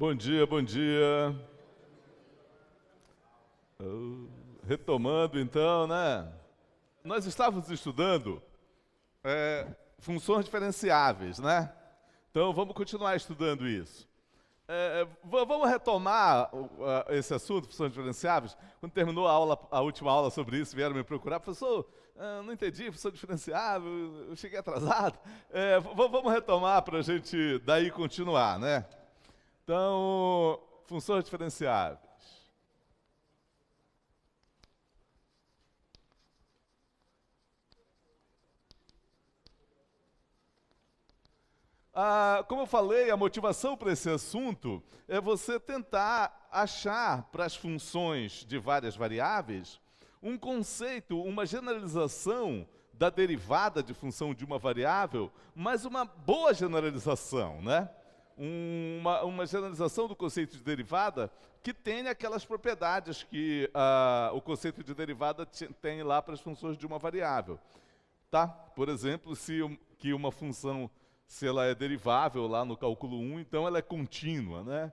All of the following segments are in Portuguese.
Bom dia, bom dia. Retomando então, né? Nós estávamos estudando funções diferenciáveis, né? Então vamos continuar estudando isso. Vamos retomar esse assunto, funções diferenciáveis. Quando terminou a última aula sobre isso, vieram me procurar, professor, não entendi, função diferenciável, eu cheguei atrasado. Vamos retomar para a gente daí continuar, né? Então, funções diferenciáveis. Como eu falei, a motivação para esse assunto é você tentar achar para as funções de várias variáveis um conceito, uma generalização da derivada de função de uma variável, mas uma boa generalização, né? Uma generalização do conceito de derivada que tenha aquelas propriedades que o conceito de derivada tem lá para as funções de uma variável. Tá? Por exemplo, que uma função, se ela é derivável lá no cálculo 1, então ela é contínua, né?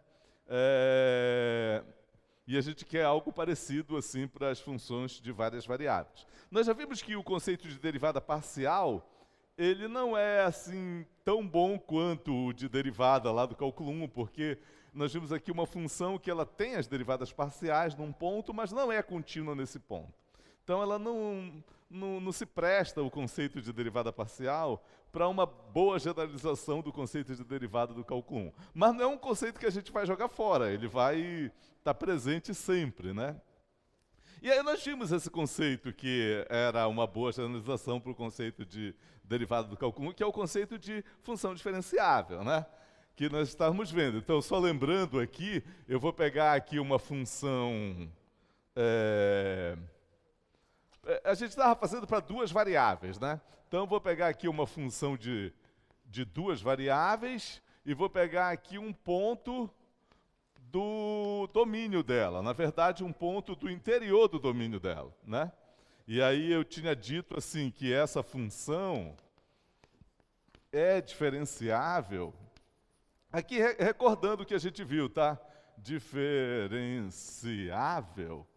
E a gente quer algo parecido assim para as funções de várias variáveis. Nós já vimos que o conceito de derivada parcial, ele não é assim tão bom quanto o de derivada lá do cálculo 1, porque nós vimos aqui uma função que ela tem as derivadas parciais num ponto, mas não é contínua nesse ponto. Então ela não se presta, o conceito de derivada parcial, para uma boa generalização do conceito de derivada do cálculo 1. Mas não é um conceito que a gente vai jogar fora, ele vai estar presente sempre, né? E aí nós vimos esse conceito que era uma boa generalização para o conceito de derivada do cálculo 1, que é o conceito de função diferenciável, né? Que nós estávamos vendo. Então, só lembrando aqui, eu vou pegar aqui uma função... a gente estava fazendo para duas variáveis, né? Então, eu vou pegar aqui uma função de duas variáveis e vou pegar aqui um ponto do domínio dela. Na verdade, um ponto do interior do domínio dela, né? E aí eu tinha dito assim que essa função é diferenciável. Aqui, recordando o que a gente viu, tá? Diferenciável.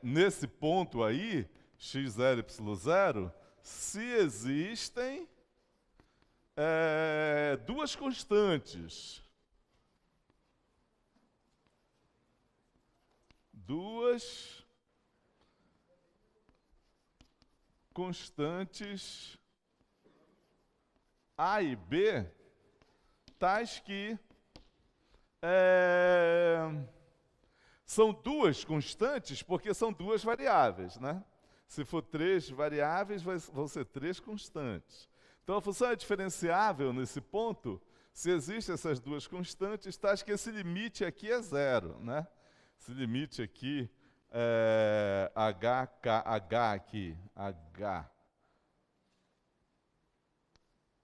Nesse ponto aí, x0, y0, se existem duas constantes. Duas constantes A e B, tais que são duas constantes porque são duas variáveis, né? Se for três variáveis, vão ser três constantes. Então, a função é diferenciável nesse ponto se existem essas duas constantes, tais que esse limite aqui é zero, né? Esse limite aqui é H aqui,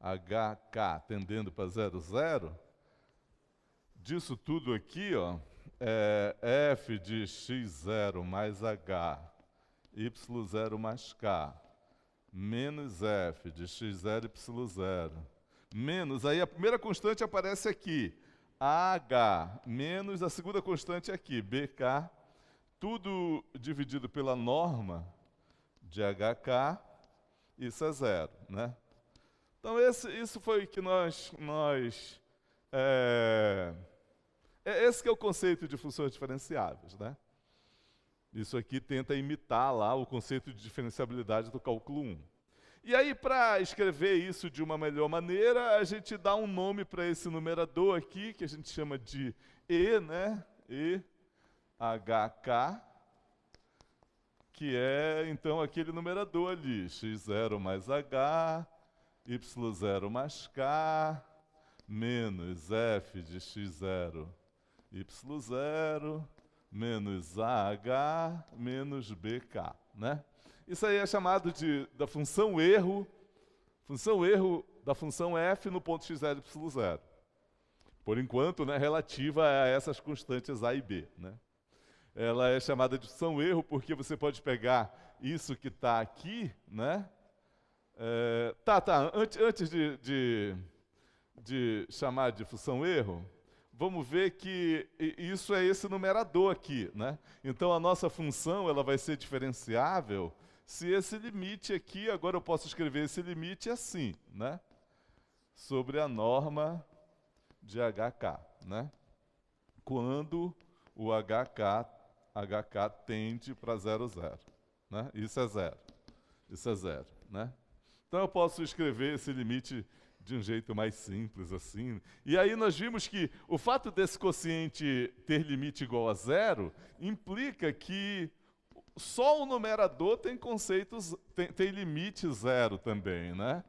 HK tendendo para 0, 0, disso tudo aqui, ó, f de x0 mais h, y0 mais k, menos f de x0, y0, menos, aí a primeira constante aparece aqui, AH, menos a segunda constante aqui, BK, tudo dividido pela norma de HK, isso é zero, né? Então, isso foi o que esse que é o conceito de funções diferenciáveis, né? Isso aqui tenta imitar lá o conceito de diferenciabilidade do cálculo 1. E aí, para escrever isso de uma melhor maneira, a gente dá um nome para esse numerador aqui, que a gente chama de E, né? EHK, que é, então, aquele numerador ali, x0 mais h, y0 mais k, menos f de x0, y0, menos AH, menos BK, né? Isso aí é chamado da função erro da função f no ponto x0, y0. Por enquanto, né, relativa a essas constantes a e b, né? Ela é chamada de função erro porque você pode pegar isso que está aqui, né? Antes de chamar de função erro, vamos ver que isso é esse numerador aqui, né? Então a nossa função ela vai ser diferenciável se esse limite aqui, agora eu posso escrever esse limite assim, né? Sobre a norma de HK, né? Quando o HK tende para 0, 0, né? Isso é 0, isso é 0, né? Então eu posso escrever esse limite de um jeito mais simples assim. E aí nós vimos que o fato desse quociente ter limite igual a 0 implica que só o numerador tem conceitos, tem limite 0 também, né?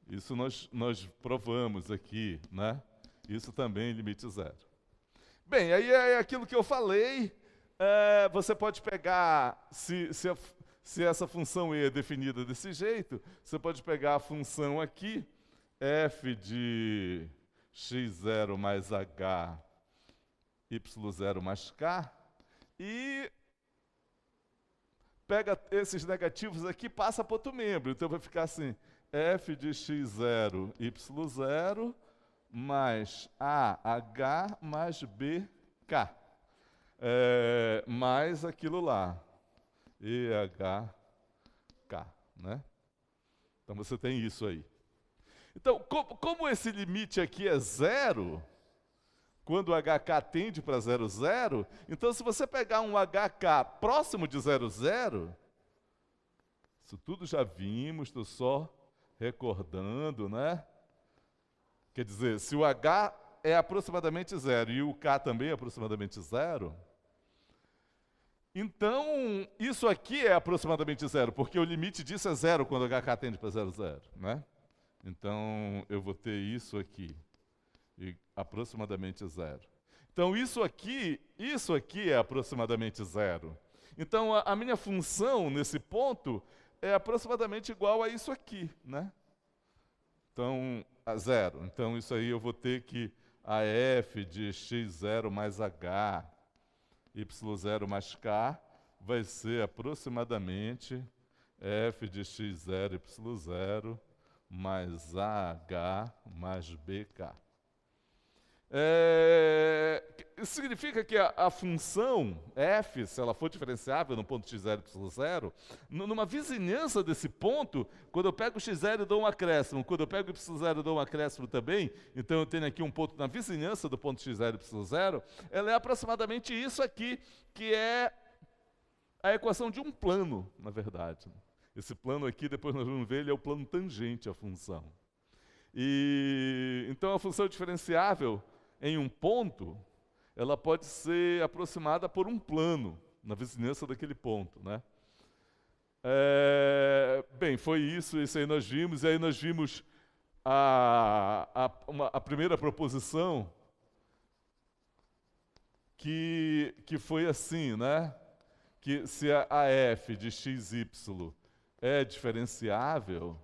Isso nós provamos aqui, né? Isso também é limite 0. Bem, aí é aquilo que eu falei. Você pode pegar, se essa função E é definida desse jeito, você pode pegar a função aqui, f de x0 mais h, y0 mais k, e pega esses negativos aqui e passa para outro membro. Então vai ficar assim, f de x0, y0, mais AH mais BK. Mais aquilo lá, EHK, né? Então você tem isso aí. Então, como esse limite aqui é 0, quando o HK tende para 0, 0, então se você pegar um HK próximo de 0, 0, isso tudo já vimos, estou só recordando, né? Quer dizer, se o H é aproximadamente 0 e o K também é aproximadamente 0, então isso aqui é aproximadamente 0, porque o limite disso é 0 quando o HK tende para 0, 0, né? Então eu vou ter isso aqui, e aproximadamente 0. Então isso aqui é aproximadamente 0. Então a minha função nesse ponto é aproximadamente igual a isso aqui, né? Então, a 0. Então isso aí eu vou ter que a f de x0 mais h, y0 mais k, vai ser aproximadamente f de x0, y0, mais AH mais BK. Isso significa que a função f, se ela for diferenciável no ponto x0 e y0, numa vizinhança desse ponto, quando eu pego o x0 e dou um acréscimo, quando eu pego o y0 e dou um acréscimo também, então eu tenho aqui um ponto na vizinhança do ponto x0 e y0, ela é aproximadamente isso aqui, que é a equação de um plano, na verdade. Esse plano aqui, depois nós vamos ver, ele é o plano tangente à função. Então a função diferenciável em um ponto, ela pode ser aproximada por um plano, na vizinhança daquele ponto, né? Bem, foi isso aí nós vimos, e aí nós vimos a primeira proposição, que foi assim, né? Que se a f de xy é diferenciável,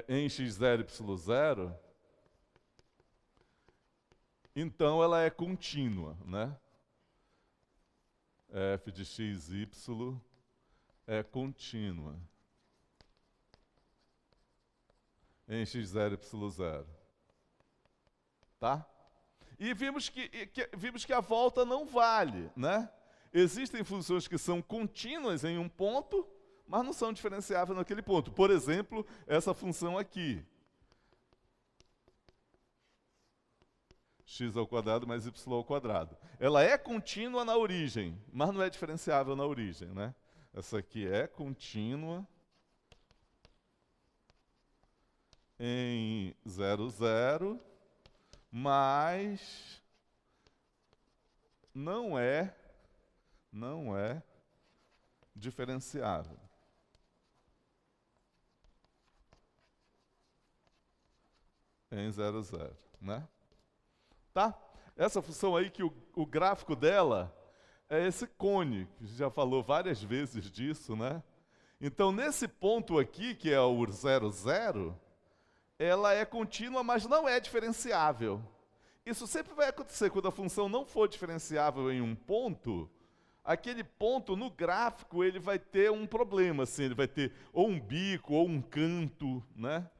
em x0, y0, então ela é contínua, né? F de xy é contínua em x0, y0. Tá? E vimos que a volta não vale, né? Existem funções que são contínuas em um ponto, mas não são diferenciáveis naquele ponto. Por exemplo, essa função aqui. X ao quadrado mais y ao quadrado. Ela é contínua na origem, mas não é diferenciável na origem, né? Essa aqui é contínua em 0, 0, mas não é diferenciável. Em 0, 0, né? Tá? Essa função aí, que o gráfico dela é esse cone, que a gente já falou várias vezes disso, né? Então, nesse ponto aqui, que é o 0, 0, ela é contínua, mas não é diferenciável. Isso sempre vai acontecer quando a função não for diferenciável em um ponto. Aquele ponto, no gráfico, ele vai ter um problema, assim, ele vai ter ou um bico ou um canto, né?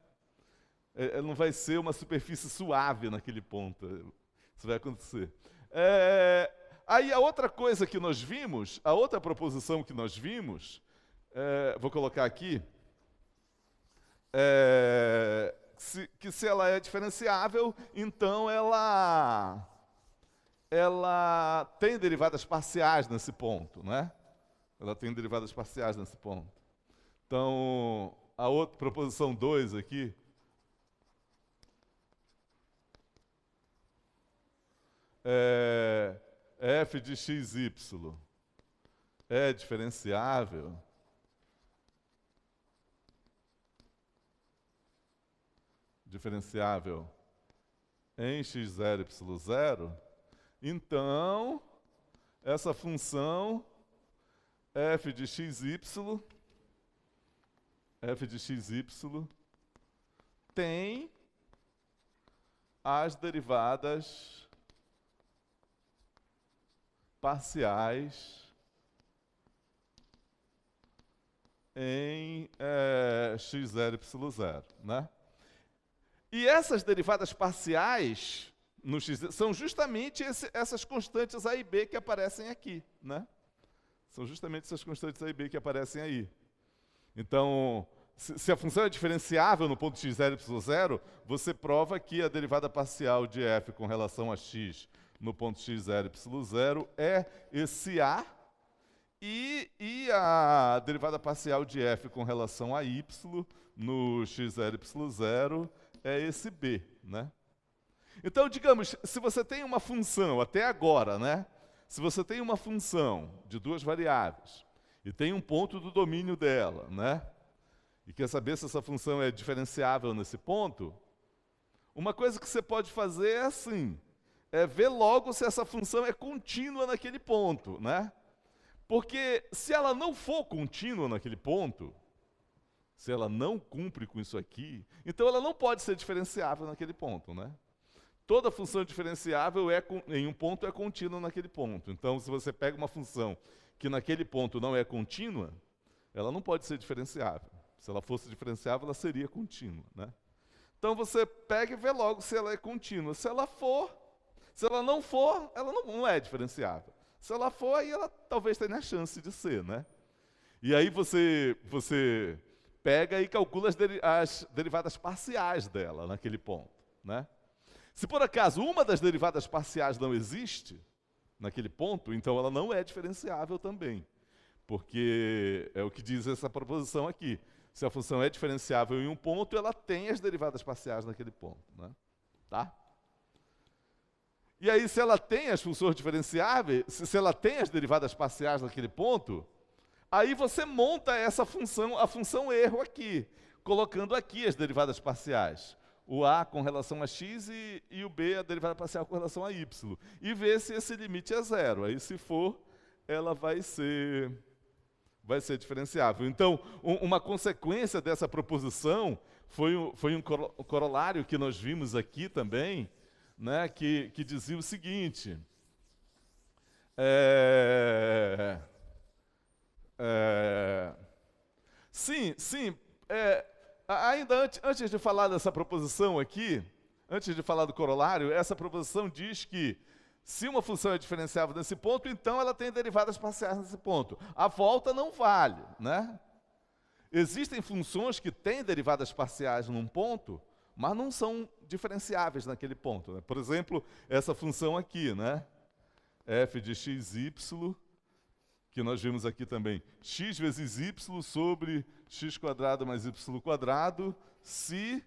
não vai ser uma superfície suave naquele ponto. Isso vai acontecer. Aí a outra coisa que nós vimos, a outra proposição que nós vimos, vou colocar aqui, que se ela é diferenciável, então ela tem derivadas parciais nesse ponto, né? Ela tem derivadas parciais nesse ponto. Então, a outra proposição 2 aqui, f de xy é diferenciável em x0, y0, então, essa função f de xy tem as derivadas parciais em x0, y0, né? E essas derivadas parciais no x são justamente essas constantes a e b que aparecem aqui, né? São justamente essas constantes a e b que aparecem aí. Então, se a função é diferenciável no ponto x0, y0, você prova que a derivada parcial de f com relação a x no ponto x0, y0 é esse a, e a derivada parcial de f com relação a y no x0, y0 é esse b, né? Então, digamos, se você tem uma função, até agora, né? Se você tem uma função de duas variáveis e tem um ponto do domínio dela, né? E quer saber se essa função é diferenciável nesse ponto, uma coisa que você pode fazer é assim, ver logo se essa função é contínua naquele ponto, né? Porque se ela não for contínua naquele ponto, se ela não cumpre com isso aqui, então ela não pode ser diferenciável naquele ponto, né? Toda função diferenciável em um ponto é contínua naquele ponto. Então, se você pega uma função que naquele ponto não é contínua, ela não pode ser diferenciável. Se ela fosse diferenciável, ela seria contínua, né? Então, você pega e vê logo se ela é contínua. Se ela não for, ela não é diferenciável. Se ela for, aí ela talvez tenha a chance de ser, né? E aí você pega e calcula as derivadas parciais dela naquele ponto, né? Se por acaso uma das derivadas parciais não existe naquele ponto, então ela não é diferenciável também. Porque é o que diz essa proposição aqui. Se a função é diferenciável em um ponto, ela tem as derivadas parciais naquele ponto, né? Tá? E aí, se ela tem as funções diferenciáveis, se ela tem as derivadas parciais naquele ponto, aí você monta essa função, a função erro aqui, colocando aqui as derivadas parciais. O a com relação a x e o b, a derivada parcial com relação a y. E ver se esse limite é zero. Aí, se for, ela vai ser diferenciável. Então, uma consequência dessa proposição foi um corolário que nós vimos aqui também, né, que dizia o seguinte. Ainda antes de falar dessa proposição aqui, antes de falar do corolário, essa proposição diz que se uma função é diferenciável nesse ponto, então ela tem derivadas parciais nesse ponto. A volta não vale, né? Existem funções que têm derivadas parciais num ponto, mas não são diferenciáveis naquele ponto, né? Por exemplo, essa função aqui, né? f de xy, que nós vimos aqui também, x vezes y sobre x² mais y², se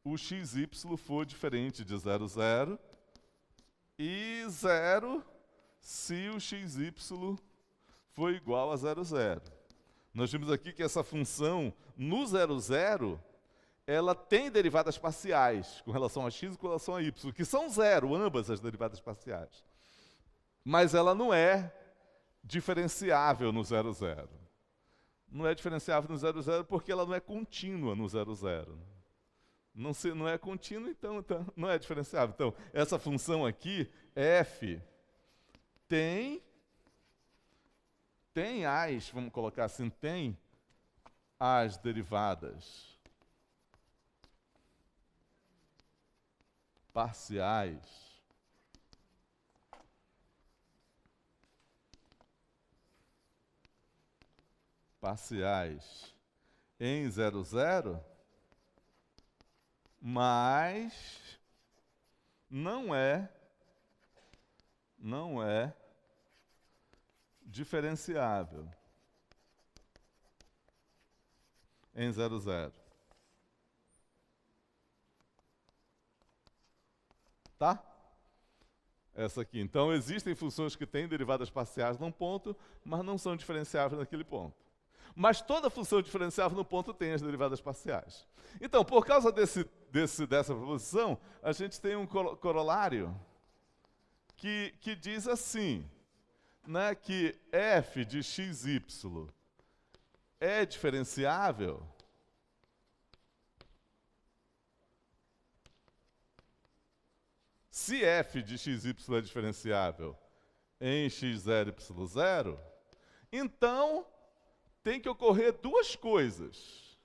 o xy for diferente de 0, 0, e 0 se o xy for igual a 0, 0. Nós vimos aqui que essa função, no 0, 0, ela tem derivadas parciais com relação a x e com relação a y, que são zero, ambas as derivadas parciais. Mas ela não é diferenciável no 0, 0. Não é diferenciável no 0, 0 porque ela não é contínua no 0, 0. Não é contínua, então não é diferenciável. Então, essa função aqui, f, tem as, vamos colocar assim, tem as derivadas parciais em 0, 0, mas não é diferenciável em 0, 0. Tá? Essa aqui. Então, existem funções que têm derivadas parciais num ponto, mas não são diferenciáveis naquele ponto. Mas toda função diferenciável no ponto tem as derivadas parciais. Então, por causa dessa proposição, a gente tem um corolário que diz assim, né, que f de xy é diferenciável se f de xy é diferenciável em x0, y0, então tem que ocorrer duas coisas.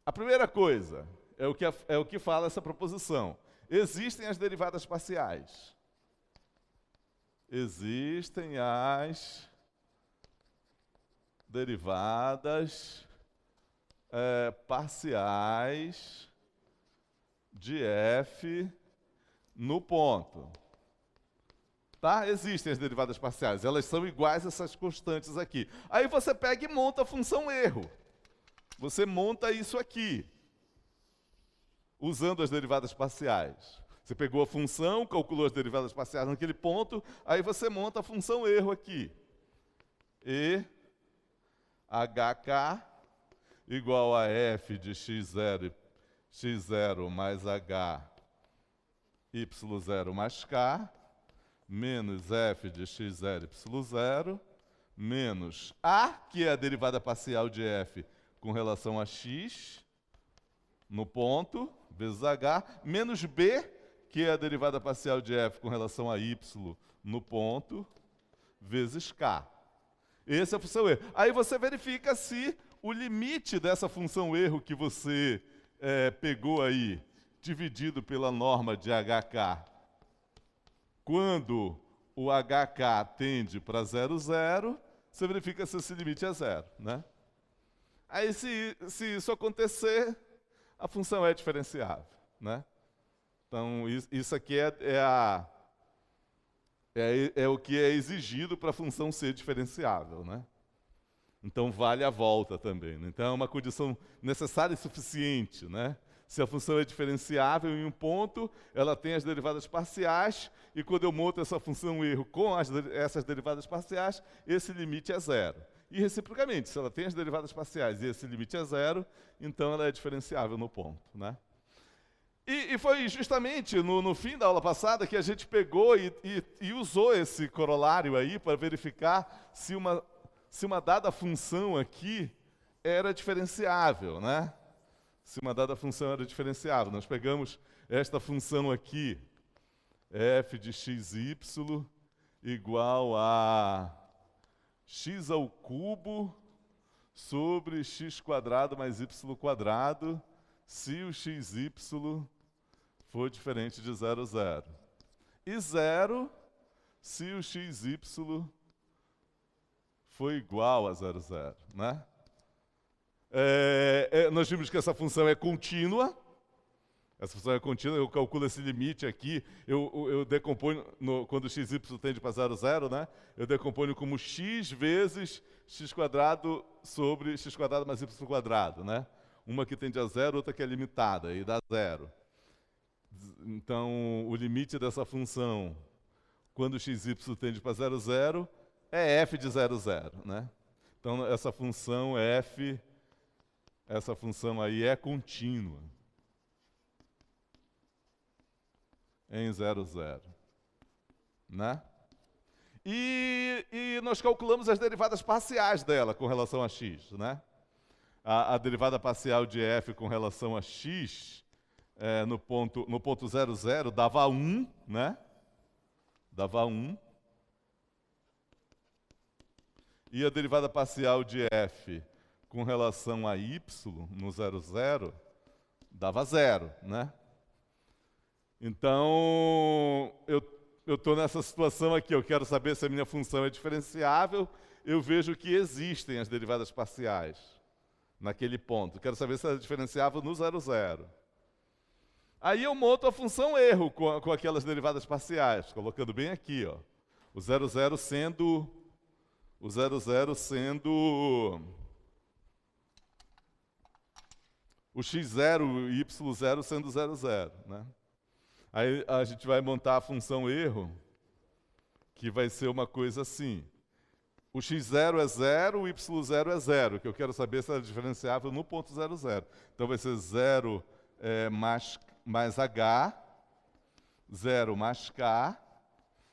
A primeira coisa é o que fala essa proposição. Existem as derivadas parciais. Existem as derivadas parciais de f no ponto. Tá? Existem as derivadas parciais, elas são iguais a essas constantes aqui. Aí você pega e monta a função erro. Você monta isso aqui, usando as derivadas parciais. Você pegou a função, calculou as derivadas parciais naquele ponto, aí você monta a função erro aqui. E hk igual a f de x0 mais h y0 mais k, menos f de x0, y0, menos a, que é a derivada parcial de f com relação a x, no ponto, vezes h, menos b, que é a derivada parcial de f com relação a y, no ponto, vezes k. Essa é a função erro. Aí você verifica se o limite dessa função erro que você pegou aí, dividido pela norma de hk, quando o hk tende para 0, 0, você verifica se esse limite é 0, né? Aí, se isso acontecer, a função é diferenciável, né? Então, isso aqui é o que é exigido para a função ser diferenciável, né? Então, vale a volta também, né? Então, é uma condição necessária e suficiente, né? Se a função é diferenciável em um ponto, ela tem as derivadas parciais, e quando eu monto essa função erro com essas derivadas parciais, esse limite é 0. E reciprocamente, se ela tem as derivadas parciais e esse limite é 0, então ela é diferenciável no ponto, né? E foi justamente no fim da aula passada que a gente pegou e usou esse corolário aí para verificar se uma dada função aqui era diferenciável, né? Se uma dada função era diferenciável. Nós pegamos esta função aqui, f de xy igual a x ao cubo sobre x quadrado mais y quadrado, se o xy for diferente de 0, 0. E 0 se o xy for igual a 0, 0, né? Nós vimos que essa função é contínua. Essa função é contínua, eu calculo esse limite aqui, eu decomponho, quando o xy tende para 0, 0, né? Eu decomponho como x vezes x quadrado sobre x quadrado mais y quadrado, né? Uma que tende a 0, outra que é limitada, e dá 0. Então, o limite dessa função, quando o xy tende para 0, 0, é f de 0, 0, né? Então, essa função f, essa função aí é contínua em 0, 0, né? E nós calculamos as derivadas parciais dela com relação a x, né? A derivada parcial de f com relação a x no ponto 0, 0 dava 1, né? Dava 1. E a derivada parcial de f com relação a y no 0, 0 dava 0, né? Então, eu estou nessa situação aqui, eu quero saber se a minha função é diferenciável, eu vejo que existem as derivadas parciais naquele ponto. Quero saber se é diferenciável no 0, 0. Aí eu monto a função erro com aquelas derivadas parciais, colocando bem aqui, ó. O 0, 0 sendo o 0, 0 sendo o x0 e y0 sendo 0, 0, né? Aí a gente vai montar a função erro, que vai ser uma coisa assim. O x0 é 0, o y0 é 0, que eu quero saber se é diferenciável no ponto 0, 0. Então vai ser 0 mais h, 0 mais k,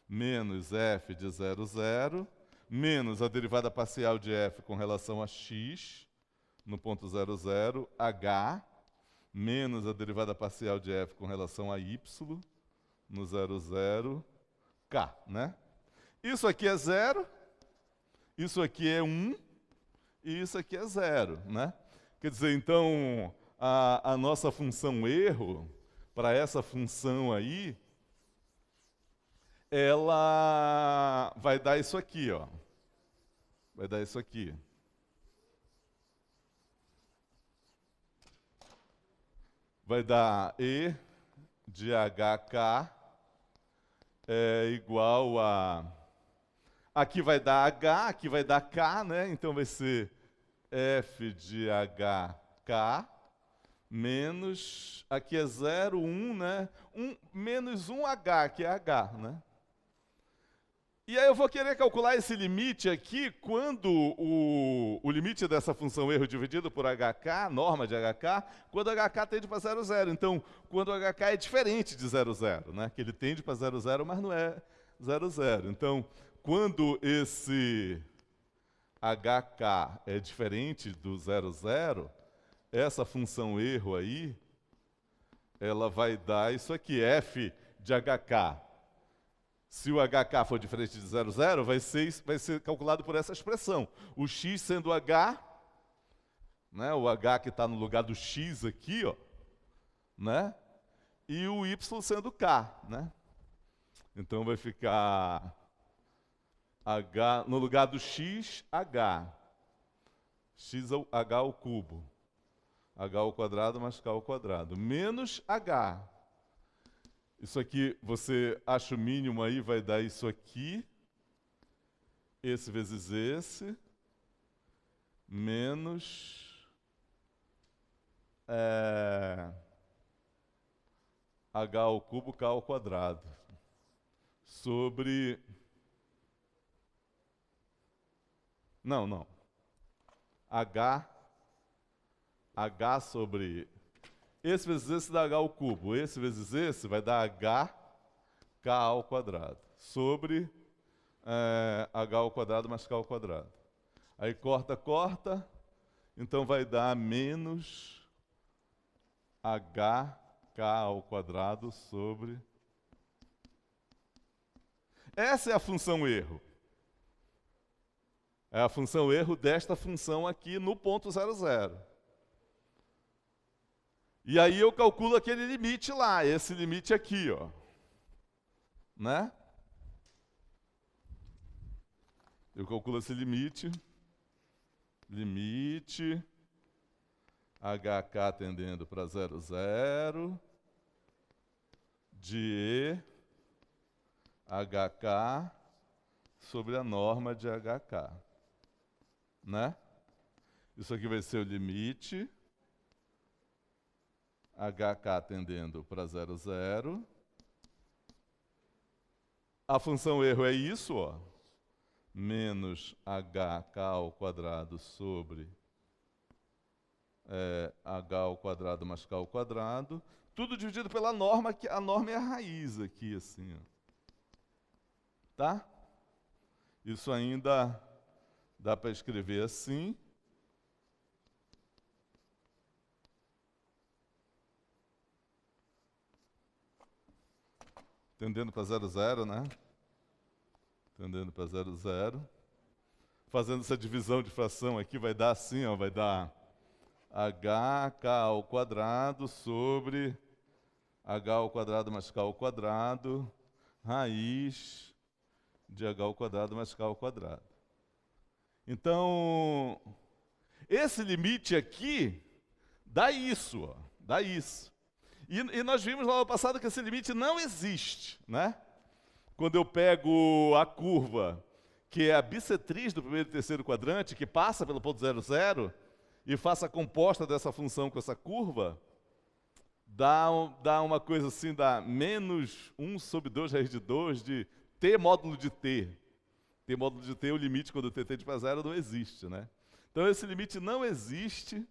menos f de 0, 0, menos a derivada parcial de f com relação a x, no ponto 0, 0, h, menos a derivada parcial de f com relação a y, no 0, 0, k, né? Isso aqui é 0, isso aqui é 1, e isso aqui é 0, né? Quer dizer, então, a nossa função erro, para essa função aí, ela vai dar isso aqui, ó. Vai dar isso aqui. Vai dar E de HK é igual a... Aqui vai dar H, aqui vai dar K, né? Então vai ser F de HK menos... Aqui é 0, 1, né? Menos 1H, que é H, né? E aí eu vou querer calcular esse limite aqui quando o limite dessa função erro dividido por HK, norma de HK, quando HK tende para 0, 0. Então, quando HK é diferente de 0, 0, né? Que ele tende para 0, 0, mas não é 0, 0. Então, quando esse HK é diferente do 0, 0, essa função erro aí, ela vai dar isso aqui, f de HK. Se o HK for diferente de 0, 0, vai ser calculado por essa expressão. O x sendo h, né, o h que está no lugar do x aqui, ó, né, e o y sendo k. Né? Então vai ficar h no lugar do x, h. X h ao cubo. H ao quadrado mais k ao quadrado. Menos h. Isso aqui, você acha o mínimo aí, vai dar isso aqui. Esse vezes esse. Menos... h ao cubo, k ao quadrado. Sobre... Não. H sobre... Esse vezes esse dá h ao cubo. Esse vezes esse vai dar h, k ao quadrado. Sobre h ao quadrado mais k ao quadrado. Aí corta. Então vai dar menos h, k ao quadrado sobre... Essa é a função erro. É a função erro desta função aqui no ponto 0, 0. E aí eu calculo aquele limite lá, esse limite aqui, ó. Né? Eu calculo esse limite. Limite HK tendendo para 0, 0 de E HK sobre a norma de HK. Né? Isso aqui vai ser o limite HK tendendo para 0, 0. A função erro é isso, ó. Menos HK ao quadrado sobre H ao quadrado mais K ao quadrado. Tudo dividido pela norma, que a norma é a raiz aqui, assim, ó. Tá? Isso ainda dá para escrever assim. Tendendo para 0, 0, né? Tendendo para 0, 0. Fazendo essa divisão de fração aqui, vai dar assim, ó, vai dar HK ao quadrado sobre h ao quadrado mais k ao quadrado, raiz de h ao quadrado mais k ao quadrado. Então, esse limite aqui dá isso, ó, dá isso. E nós vimos lá no passado que esse limite não existe, né? Quando eu pego a curva, que é a bissetriz do primeiro e terceiro quadrante, que passa pelo ponto 0, 0, e faço a composta dessa função com essa curva, dá uma coisa assim, dá menos 1 sobre 2 raiz de 2 de t módulo de t. T módulo de t, o limite quando t tende para zero não existe, né? Então esse limite não existe.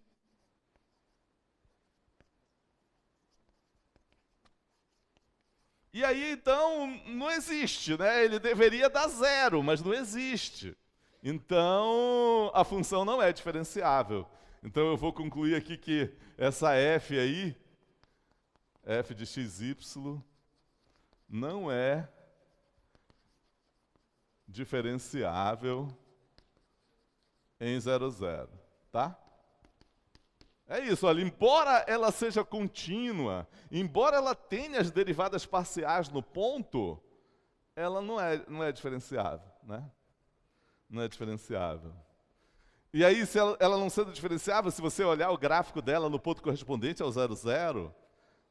E aí, então, não existe, né? Ele deveria dar zero, mas não existe. Então, a função não é diferenciável. Então, eu vou concluir aqui que essa f aí, f de xy, não é diferenciável em 0, 0, tá? É isso, olha, embora ela seja contínua, embora ela tenha as derivadas parciais no ponto, ela não é diferenciável, né? Não é diferenciável. E aí, se ela não sendo diferenciável, se você olhar o gráfico dela no ponto correspondente ao 0, 0,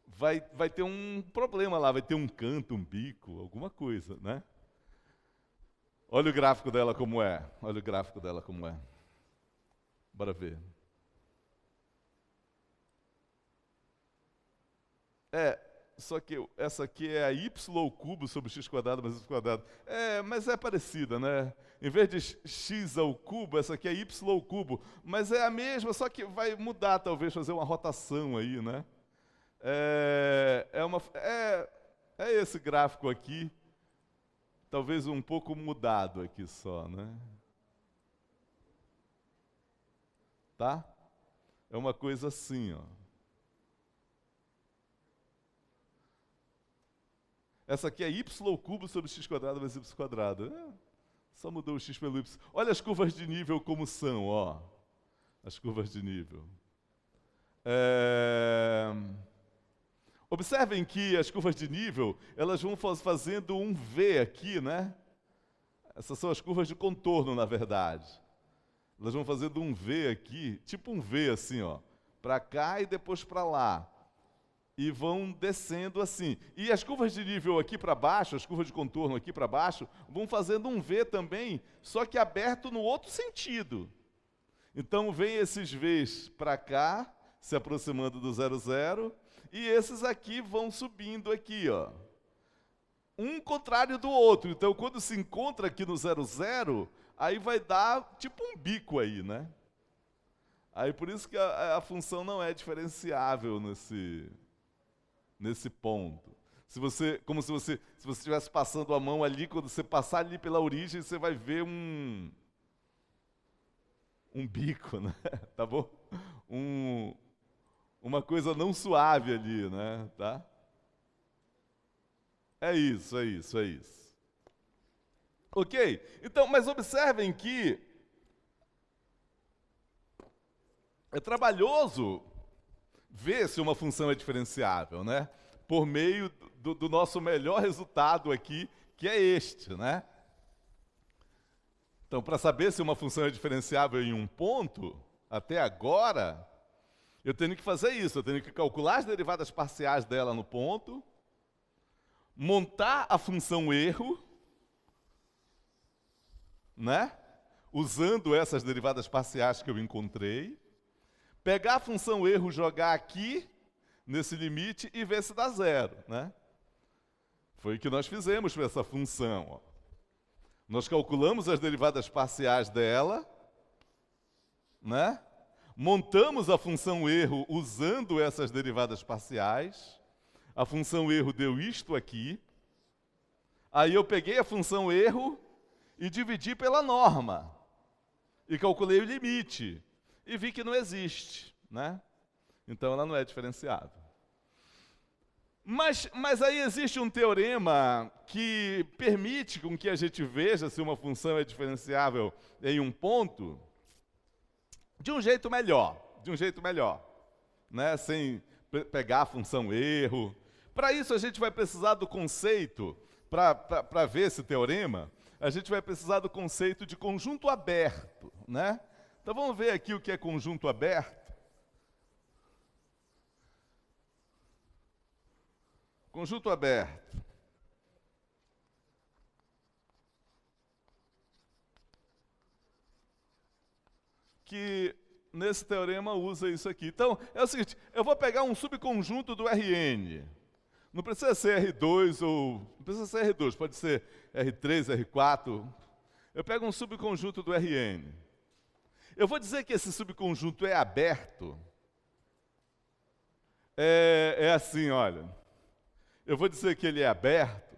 vai ter um problema lá, vai ter um canto, um bico, alguma coisa, né? Olha o gráfico dela como é, olha o gráfico dela como é. Bora ver. Só que essa aqui é a y ao cubo sobre x quadrado mais y quadrado. Mas é parecida, né? Em vez de x ao cubo, essa aqui é y ao cubo. Mas é a mesma, só que vai mudar, talvez, fazer uma rotação aí, né? É esse gráfico aqui, talvez um pouco mudado aqui só, né? Tá? É uma coisa assim, ó. Essa aqui é y ao cubo sobre x quadrado mais y quadrado. Só mudou o x pelo y. Olha as curvas de nível como são, ó. As curvas de nível. Observem que as curvas de nível, elas vão fazendo um V aqui, né? Essas são as curvas de contorno, na verdade. Elas vão fazendo um V aqui, tipo um V assim, ó. Para cá e depois para lá. E vão descendo assim. E as curvas de nível aqui para baixo, as curvas de contorno aqui para baixo, vão fazendo um V também, só que aberto no outro sentido. Então, vem esses Vs para cá, se aproximando do 0, 0, e esses aqui vão subindo aqui, ó. Um contrário do outro. Então, quando se encontra aqui no 0, 0, aí vai dar tipo um bico aí, né? Aí, por isso que a função não é diferenciável nesse ponto. Como se você estivesse passando a mão ali, quando você passar ali pela origem, você vai ver um bico, né? Tá bom? Uma coisa não suave ali, né? Tá? É isso. Ok? Então, mas observem que é trabalhoso ver se uma função é diferenciável, né? Por meio do nosso melhor resultado aqui, que é este, né? Então, para saber se uma função é diferenciável em um ponto, até agora, eu tenho que fazer isso, eu tenho que calcular as derivadas parciais dela no ponto, montar a função erro, né? Usando essas derivadas parciais que eu encontrei, pegar a função erro, jogar aqui, nesse limite, e ver se dá zero, né? Foi o que nós fizemos com essa função, ó. Nós calculamos as derivadas parciais dela, né? Montamos a função erro usando essas derivadas parciais. A função erro deu isto aqui. Aí eu peguei a função erro e dividi pela norma. E calculei o limite. E vi que não existe, né? Então ela não é diferenciável. Mas aí existe um teorema que permite com que a gente veja se uma função é diferenciável em um ponto de um jeito melhor, né? Sem pegar a função erro. Para isso, a gente vai precisar do conceito, para ver esse teorema, a gente vai precisar do conceito de conjunto aberto, né? Então vamos ver aqui o que é conjunto aberto. Conjunto aberto. Que nesse teorema usa isso aqui. Então, é o seguinte, eu vou pegar um subconjunto do Rn. Não precisa ser R2 ou... Não precisa ser R2, pode ser R3, R4. Eu pego um subconjunto do Rn. Eu vou dizer que esse subconjunto é aberto. É assim, olha. Eu vou dizer que ele é aberto.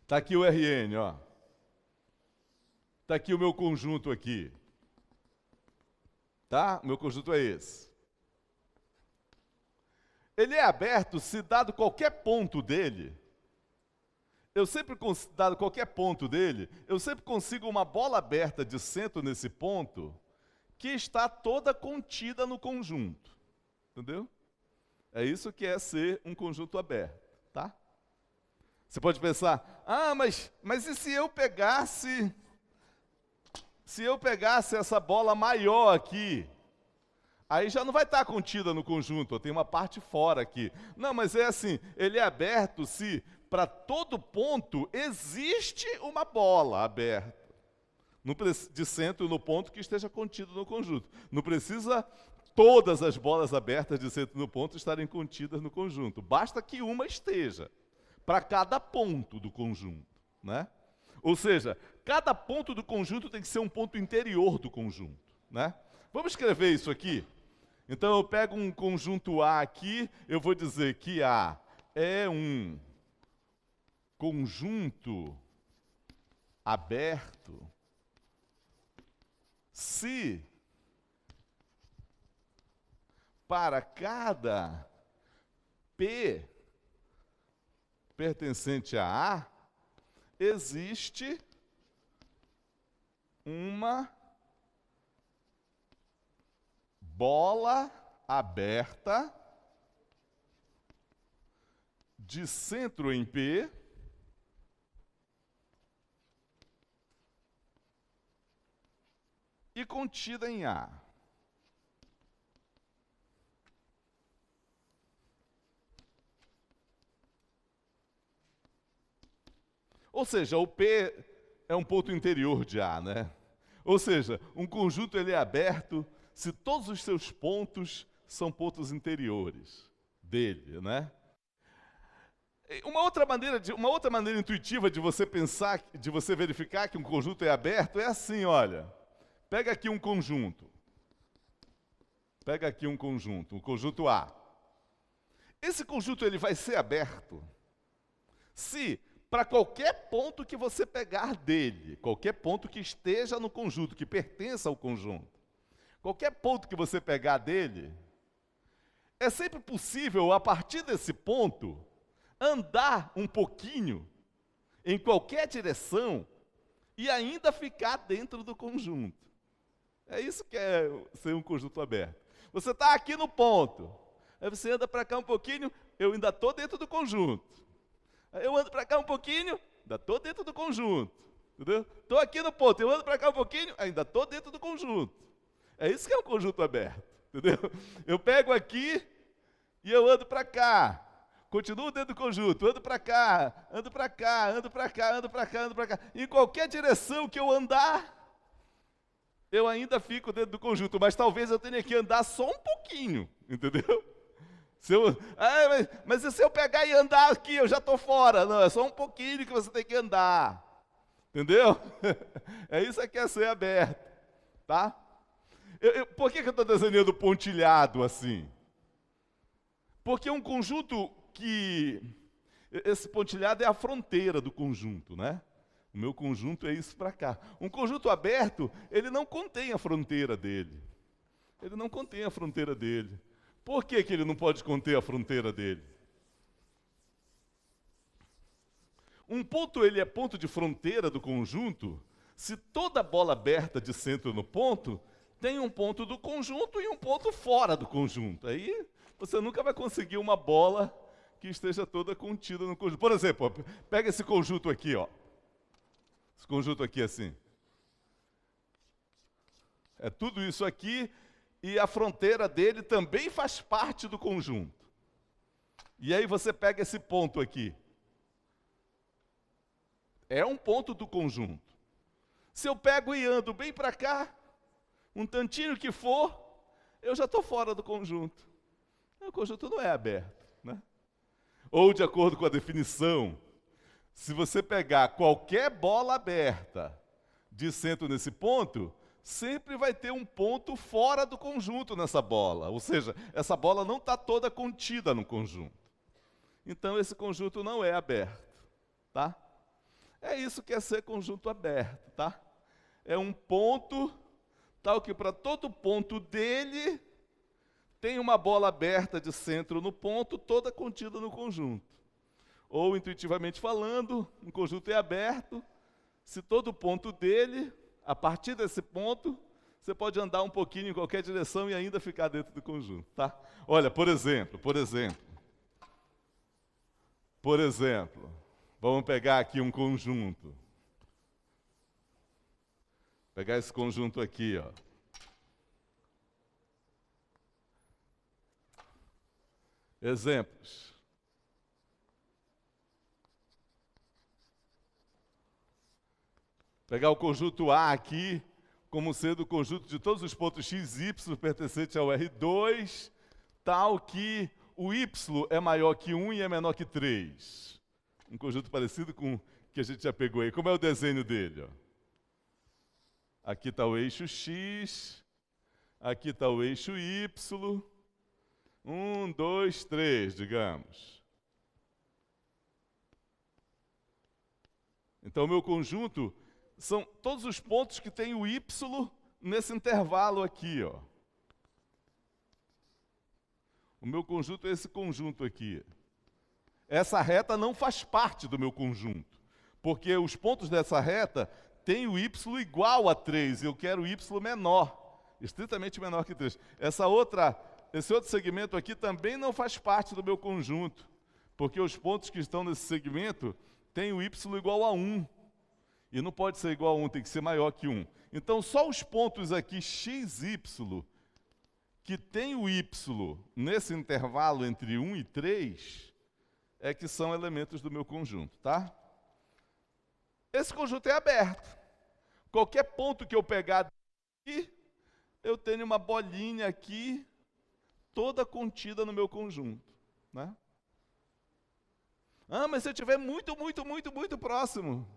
Está aqui o Rn, ó. Está aqui o meu conjunto aqui. Tá? O meu conjunto é esse. Ele é aberto se dado qualquer ponto dele. Dado qualquer ponto dele, eu sempre consigo uma bola aberta de centro nesse ponto que está toda contida no conjunto. Entendeu? É isso que é ser um conjunto aberto, tá? Você pode pensar, mas e se eu pegasse essa bola maior aqui? Aí já não vai estar contida no conjunto, tem uma parte fora aqui. Não, mas é assim, ele é aberto se para todo ponto existe uma bola aberta. De centro no ponto que esteja contido no conjunto. Não precisa todas as bolas abertas de centro no ponto estarem contidas no conjunto. Basta que uma esteja. Para cada ponto do conjunto, né? Ou seja, cada ponto do conjunto tem que ser um ponto interior do conjunto, né? Vamos escrever isso aqui? Então eu pego um conjunto A aqui, eu vou dizer que A é um conjunto aberto se para cada P pertencente a A, existe uma bola aberta de centro em P e contida em A. Ou seja, o P é um ponto interior de A, né? Ou seja, um conjunto ele é aberto se todos os seus pontos são pontos interiores dele, né? Uma outra maneira intuitiva de você pensar, de você verificar que um conjunto é aberto é assim, olha. Pega aqui um conjunto. Pega aqui um conjunto A. Esse conjunto ele vai ser aberto se para qualquer ponto que você pegar dele, qualquer ponto que esteja no conjunto, que pertença ao conjunto, qualquer ponto que você pegar dele, é sempre possível, a partir desse ponto, andar um pouquinho em qualquer direção e ainda ficar dentro do conjunto. É isso que é ser um conjunto aberto. Você está aqui no ponto, aí você anda para cá um pouquinho, eu ainda estou dentro do conjunto. Aí eu ando para cá um pouquinho, ainda estou dentro do conjunto. Entendeu? Estou aqui no ponto, eu ando para cá um pouquinho, ainda estou dentro do conjunto. É isso que é um conjunto aberto. Entendeu? Eu pego aqui e eu ando para cá. Continuo dentro do conjunto, ando para cá, ando para cá, ando para cá, ando para cá, ando para cá. Em qualquer direção que eu andar, eu ainda fico dentro do conjunto, mas talvez eu tenha que andar só um pouquinho, entendeu? Mas e se eu pegar e andar aqui, eu já estou fora. Não, é só um pouquinho que você tem que andar. Entendeu? É isso que é ser aberto. Tá? Por que eu estou desenhando pontilhado assim? Porque um conjunto que... Esse pontilhado é a fronteira do conjunto, né? O meu conjunto é isso para cá. Um conjunto aberto, ele não contém a fronteira dele. Ele não contém a fronteira dele. Por que ele não pode conter a fronteira dele? Um ponto, ele é ponto de fronteira do conjunto se toda bola aberta de centro no ponto tem um ponto do conjunto e um ponto fora do conjunto. Aí você nunca vai conseguir uma bola que esteja toda contida no conjunto. Por exemplo, pega esse conjunto aqui, ó. Esse conjunto aqui assim. É tudo isso aqui e a fronteira dele também faz parte do conjunto. E aí você pega esse ponto aqui. É um ponto do conjunto. Se eu pego e ando bem para cá, um tantinho que for, eu já estou fora do conjunto. O conjunto não é aberto, né? Ou, de acordo com a definição, se você pegar qualquer bola aberta de centro nesse ponto, sempre vai ter um ponto fora do conjunto nessa bola. Ou seja, essa bola não está toda contida no conjunto. Então, esse conjunto não é aberto, tá? É isso que é ser conjunto aberto, tá? É um ponto tal que para todo ponto dele tem uma bola aberta de centro no ponto, toda contida no conjunto. Ou, intuitivamente falando, um conjunto é aberto se todo ponto dele, a partir desse ponto, você pode andar um pouquinho em qualquer direção e ainda ficar dentro do conjunto, tá? Olha, por exemplo, vamos pegar aqui um conjunto. Pegar esse conjunto aqui, ó. Exemplos. Pegar o conjunto A aqui, como sendo o conjunto de todos os pontos x e y pertencente ao R2, tal que o y é maior que 1 e é menor que 3. Um conjunto parecido com o que a gente já pegou aí. Como é o desenho dele? Ó? Aqui está o eixo x, aqui está o eixo y. 1, 2, 3, digamos. Então, o meu conjunto são todos os pontos que tem o y nesse intervalo aqui, ó. O meu conjunto é esse conjunto aqui. Essa reta não faz parte do meu conjunto, porque os pontos dessa reta têm o y igual a 3, e eu quero o y menor, estritamente menor que 3. Esse outro segmento aqui também não faz parte do meu conjunto, porque os pontos que estão nesse segmento têm o y igual a 1. E não pode ser igual a 1, tem que ser maior que 1. Então, só os pontos aqui x, y, que tem o y nesse intervalo entre 1 e 3, é que são elementos do meu conjunto, tá? Esse conjunto é aberto. Qualquer ponto que eu pegar aqui, eu tenho uma bolinha aqui, toda contida no meu conjunto, né? Ah, mas se eu estiver muito próximo,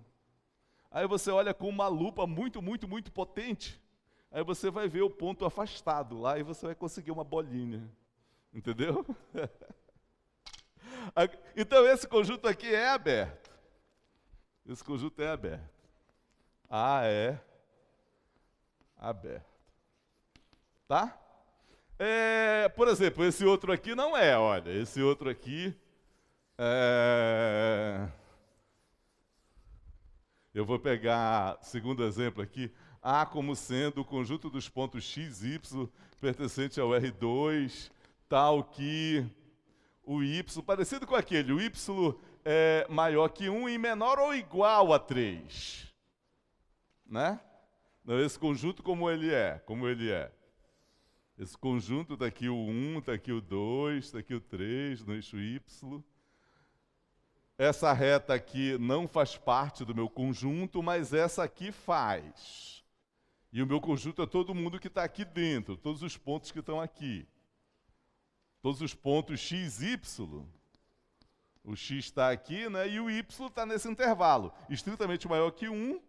aí você olha com uma lupa muito potente, aí você vai ver o ponto afastado lá e você vai conseguir uma bolinha, entendeu? Então esse conjunto aqui é aberto. Esse conjunto é aberto. A é aberto. Tá? Por exemplo, esse outro aqui não é, olha. Esse outro aqui eu vou pegar, segundo exemplo aqui, A como sendo o conjunto dos pontos x, y, pertencente ao R2, tal que o y, parecido com aquele, o y é maior que 1 e menor ou igual a 3. Né? Não, esse conjunto como ele é. Esse conjunto, está aqui o 1, está aqui o 2, está aqui o 3, no eixo y. Essa reta aqui não faz parte do meu conjunto, mas essa aqui faz. E o meu conjunto é todo mundo que está aqui dentro, todos os pontos que estão aqui. Todos os pontos x, y. O x está aqui, né, e o y está nesse intervalo, estritamente maior que 1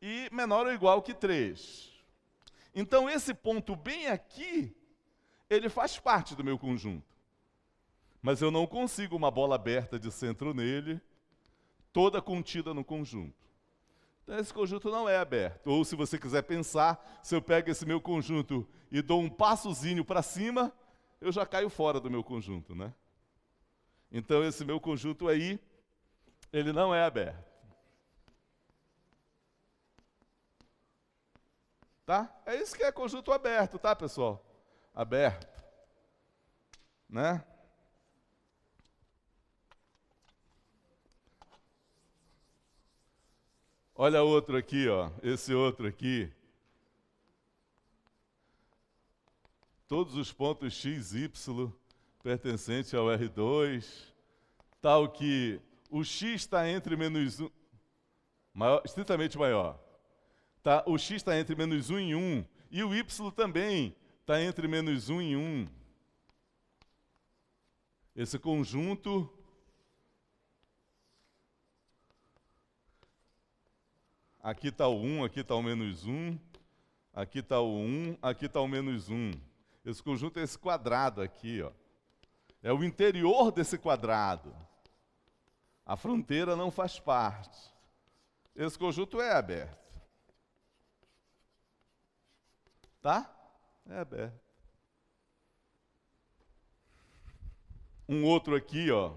e menor ou igual que 3. Então, esse ponto bem aqui, ele faz parte do meu conjunto. Mas eu não consigo uma bola aberta de centro nele, toda contida no conjunto. Então, esse conjunto não é aberto. Ou, se você quiser pensar, se eu pego esse meu conjunto e dou um passozinho para cima, eu já caio fora do meu conjunto, né? Então, esse meu conjunto aí, Ele não é aberto. Tá? É isso que é conjunto aberto, tá, pessoal? Aberto. Né? Olha outro aqui, ó. Esse outro aqui. Todos os pontos x, y pertencentes ao R2, tal que o x está entre menos 1, maior, estritamente maior. Tá? O x está entre menos 1 e 1, e o y também está entre menos 1 e 1. Esse conjunto aqui está o 1, aqui está o menos 1, aqui está o 1, aqui está o menos 1. Esse conjunto é esse quadrado aqui, ó. É o interior desse quadrado. A fronteira não faz parte. Esse conjunto é aberto. Tá? É aberto. Um outro aqui, ó,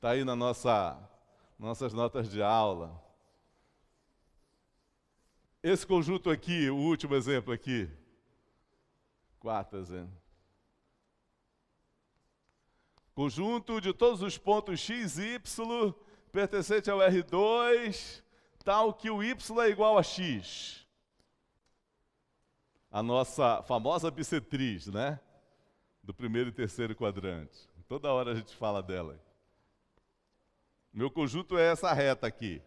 tá aí na nossas notas de aula. Esse conjunto aqui, o último exemplo aqui. Quarto exemplo. Conjunto de todos os pontos x e y pertencente ao R2, tal que o y é igual a x. A nossa famosa bissetriz, né? Do primeiro e terceiro quadrante. Toda hora a gente fala dela. Meu conjunto é essa reta aqui.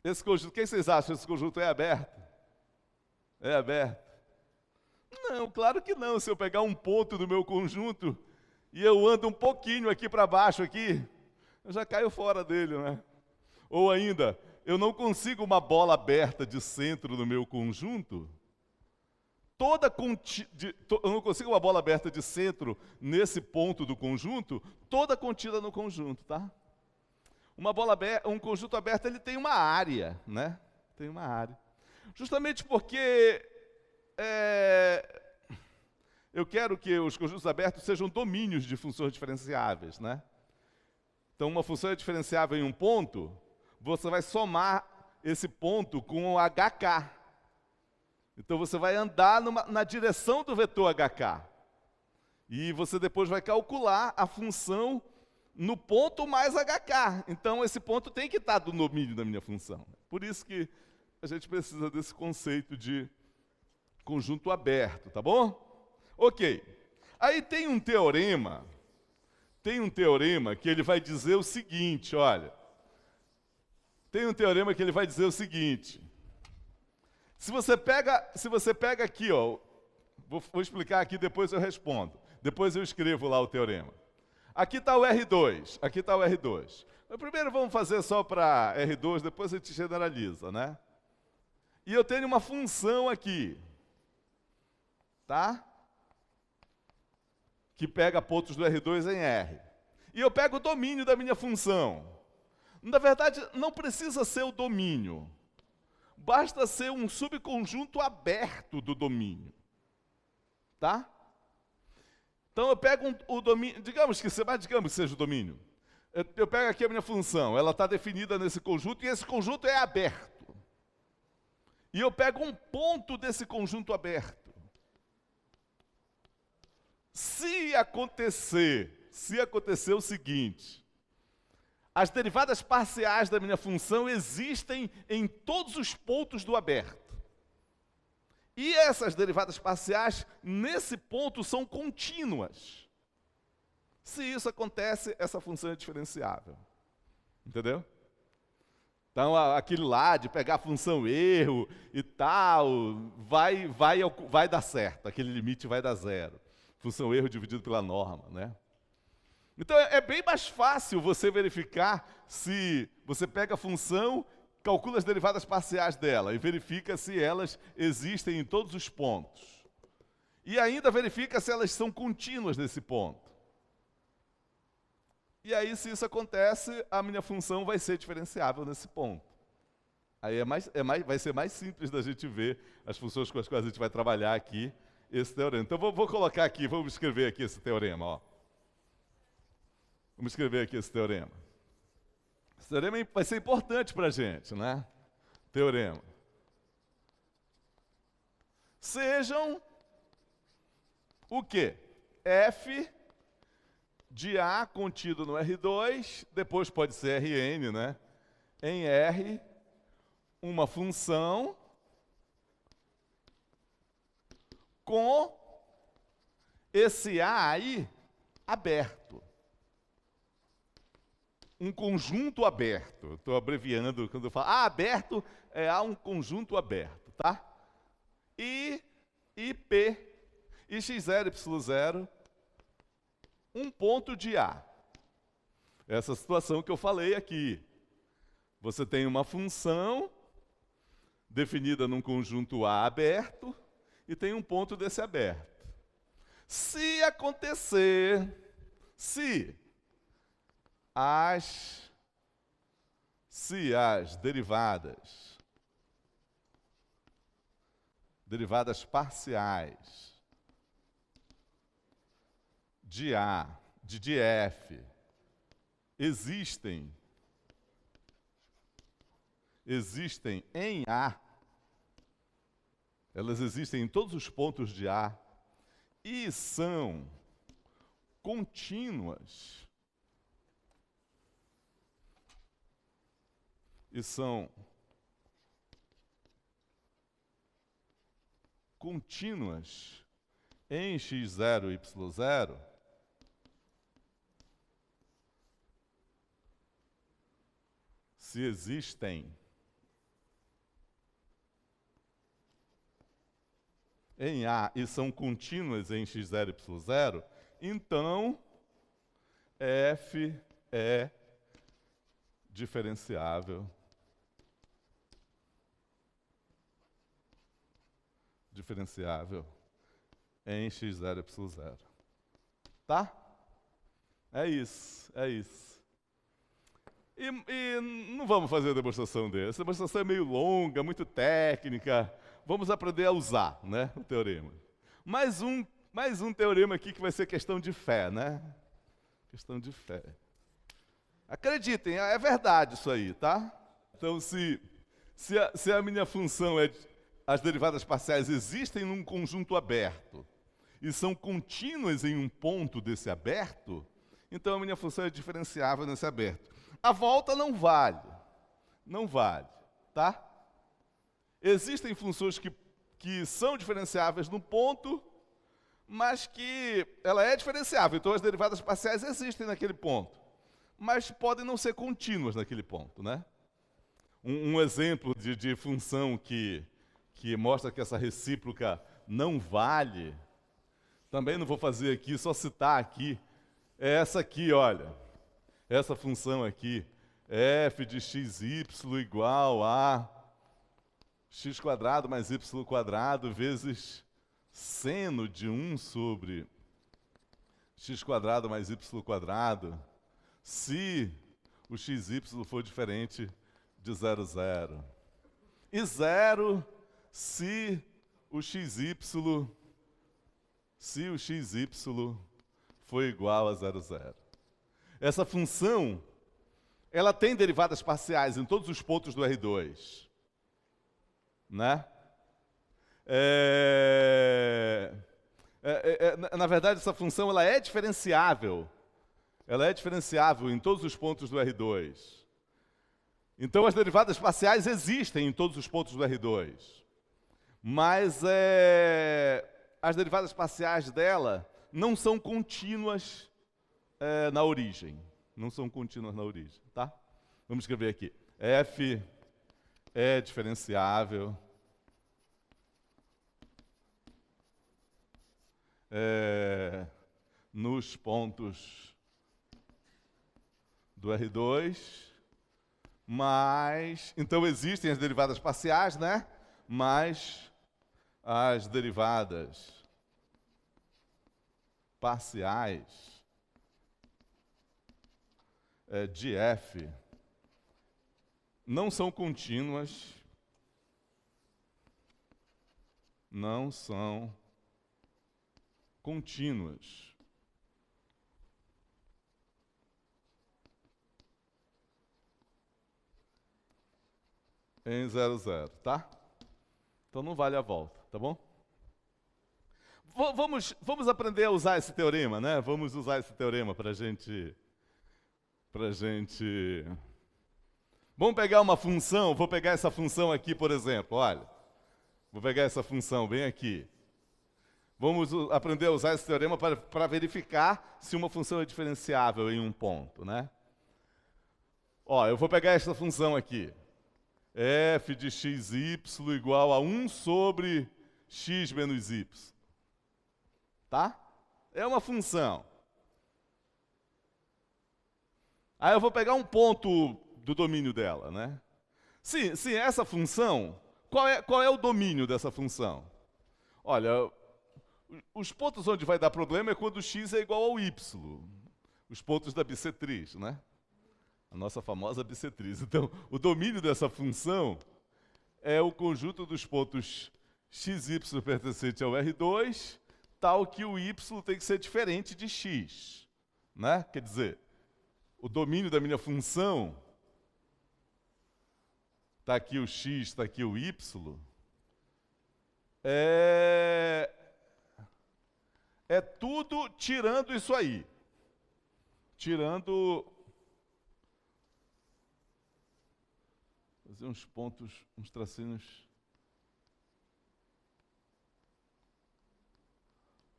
Esse conjunto, quem vocês acham? Esse conjunto é aberto? É aberto? Não, claro que não. Se eu pegar um ponto do meu conjunto e eu ando um pouquinho aqui para baixo aqui, eu já caio fora dele, né? Ou ainda, eu não consigo uma bola aberta de centro no meu conjunto. Eu não consigo uma bola aberta de centro nesse ponto do conjunto, toda contida no conjunto, tá? Um conjunto aberto, ele tem uma área, né? Tem uma área. Justamente porque eu quero que os conjuntos abertos sejam domínios de funções diferenciáveis, né? Então, uma função é diferenciável em um ponto, você vai somar esse ponto com o HK. Então, você vai andar na direção do vetor HK. E você depois vai calcular a função no ponto mais HK. Então, esse ponto tem que estar do domínio da minha função. Por isso que a gente precisa desse conceito de conjunto aberto, tá bom? Ok. Aí tem um teorema que ele vai dizer o seguinte, olha. Tem um teorema que ele vai dizer o seguinte. Se você pega aqui, ó, vou explicar aqui, depois eu respondo. Depois eu escrevo lá o teorema. Aqui está o R2, aqui está o R2. Primeiro vamos fazer só para R2, depois a gente generaliza, né? E eu tenho uma função aqui, tá? Que pega pontos do R2 em R. E eu pego o domínio da minha função. Na verdade, não precisa ser o domínio. Basta ser um subconjunto aberto do domínio. Tá? Então eu pego o domínio, digamos que seja o domínio. Eu pego aqui a minha função, ela está definida nesse conjunto, e esse conjunto é aberto. E eu pego um ponto desse conjunto aberto. Se acontecer o seguinte, as derivadas parciais da minha função existem em todos os pontos do aberto. E essas derivadas parciais, nesse ponto, são contínuas. Se isso acontece, essa função é diferenciável. Entendeu? Então, aquele lá de pegar a função erro e tal, vai dar certo, aquele limite vai dar zero. Função erro dividido pela norma, né? Então, é bem mais fácil você verificar se você pega a função, calcula as derivadas parciais dela e verifica se elas existem em todos os pontos. E ainda verifica se elas são contínuas nesse ponto. E aí, se isso acontece, a minha função vai ser diferenciável nesse ponto. Aí vai ser mais simples da gente ver as funções com as quais a gente vai trabalhar aqui, esse teorema. Então, vou colocar aqui, vamos escrever aqui esse teorema, ó. Vamos escrever aqui esse teorema. Esse teorema vai ser importante para a gente, né? Teorema. Sejam o quê? F de A contido no R2, depois pode ser Rn, né? Em R, uma função com esse A aí aberto. Um conjunto aberto. Estou abreviando quando eu falo. A aberto é A um conjunto aberto, tá? E P, e x0, y0, um ponto de A. Essa situação que eu falei aqui. Você tem uma função definida num conjunto A aberto e tem um ponto desse aberto. Se acontecer, se as derivadas parciais de A, de F, existem em A, elas existem em todos os pontos de A e são contínuas, em x0 e y0, se existem em A e são contínuas em x0 e y0, então F é diferenciável em x0 e y0. Tá? É isso, é isso. E não vamos fazer a demonstração dele. Essa demonstração é meio longa, muito técnica. Vamos aprender a usar, né, o teorema. Mais um teorema aqui que vai ser questão de fé, né? Questão de fé. Acreditem, é verdade isso aí, tá? Então, se a minha função as derivadas parciais existem num conjunto aberto e são contínuas em um ponto desse aberto, então a minha função é diferenciável nesse aberto. A volta não vale. Não vale, tá? Existem funções que são diferenciáveis no ponto, mas que ela é diferenciável. Então as derivadas parciais existem naquele ponto, mas podem não ser contínuas naquele ponto, né? Um exemplo de função que mostra que essa recíproca não vale, também não vou fazer aqui, só citar aqui, é essa aqui, olha. Essa função aqui, f de xy igual a x² mais y² vezes seno de 1 sobre x² mais y², se o xy for diferente de 0, 0. E 0 se o xy for igual a 0, 0. Essa função, ela tem derivadas parciais em todos os pontos do R2. Né? Na verdade, essa função ela é diferenciável. Ela é diferenciável em todos os pontos do R2. Então, as derivadas parciais existem em todos os pontos do R2. Mas as derivadas parciais dela não são contínuas na origem. Não são contínuas na origem, tá? Vamos escrever aqui. F é diferenciável nos pontos do R2, mas... Então, existem as derivadas parciais, né? Mas as derivadas parciais de f não são contínuas, em 0, 0, tá? Então não vale a volta, tá bom? Vamos aprender a usar esse teorema, né? Vamos usar esse teorema para gente... Vamos pegar uma função, vou pegar essa função aqui, por exemplo, olha. Vou pegar essa função bem aqui. Vamos aprender a usar esse teorema para verificar se uma função é diferenciável em um ponto, né? Ó, eu vou pegar essa função aqui. F de xy igual a 1 sobre x menos y. Tá? É uma função. Aí eu vou pegar um ponto do domínio dela, né? Sim, essa função, qual é o domínio dessa função? Olha, os pontos onde vai dar problema é quando x é igual ao y. Os pontos da bissetriz, né? A nossa famosa bissetriz. Então, o domínio dessa função é o conjunto dos pontos x, y pertencente ao R2, tal que o y tem que ser diferente de x, né? Quer dizer, o domínio da minha função, está aqui o x, está aqui o y, é tudo tirando isso aí. Tirando... Fazer uns pontos, uns tracinhos.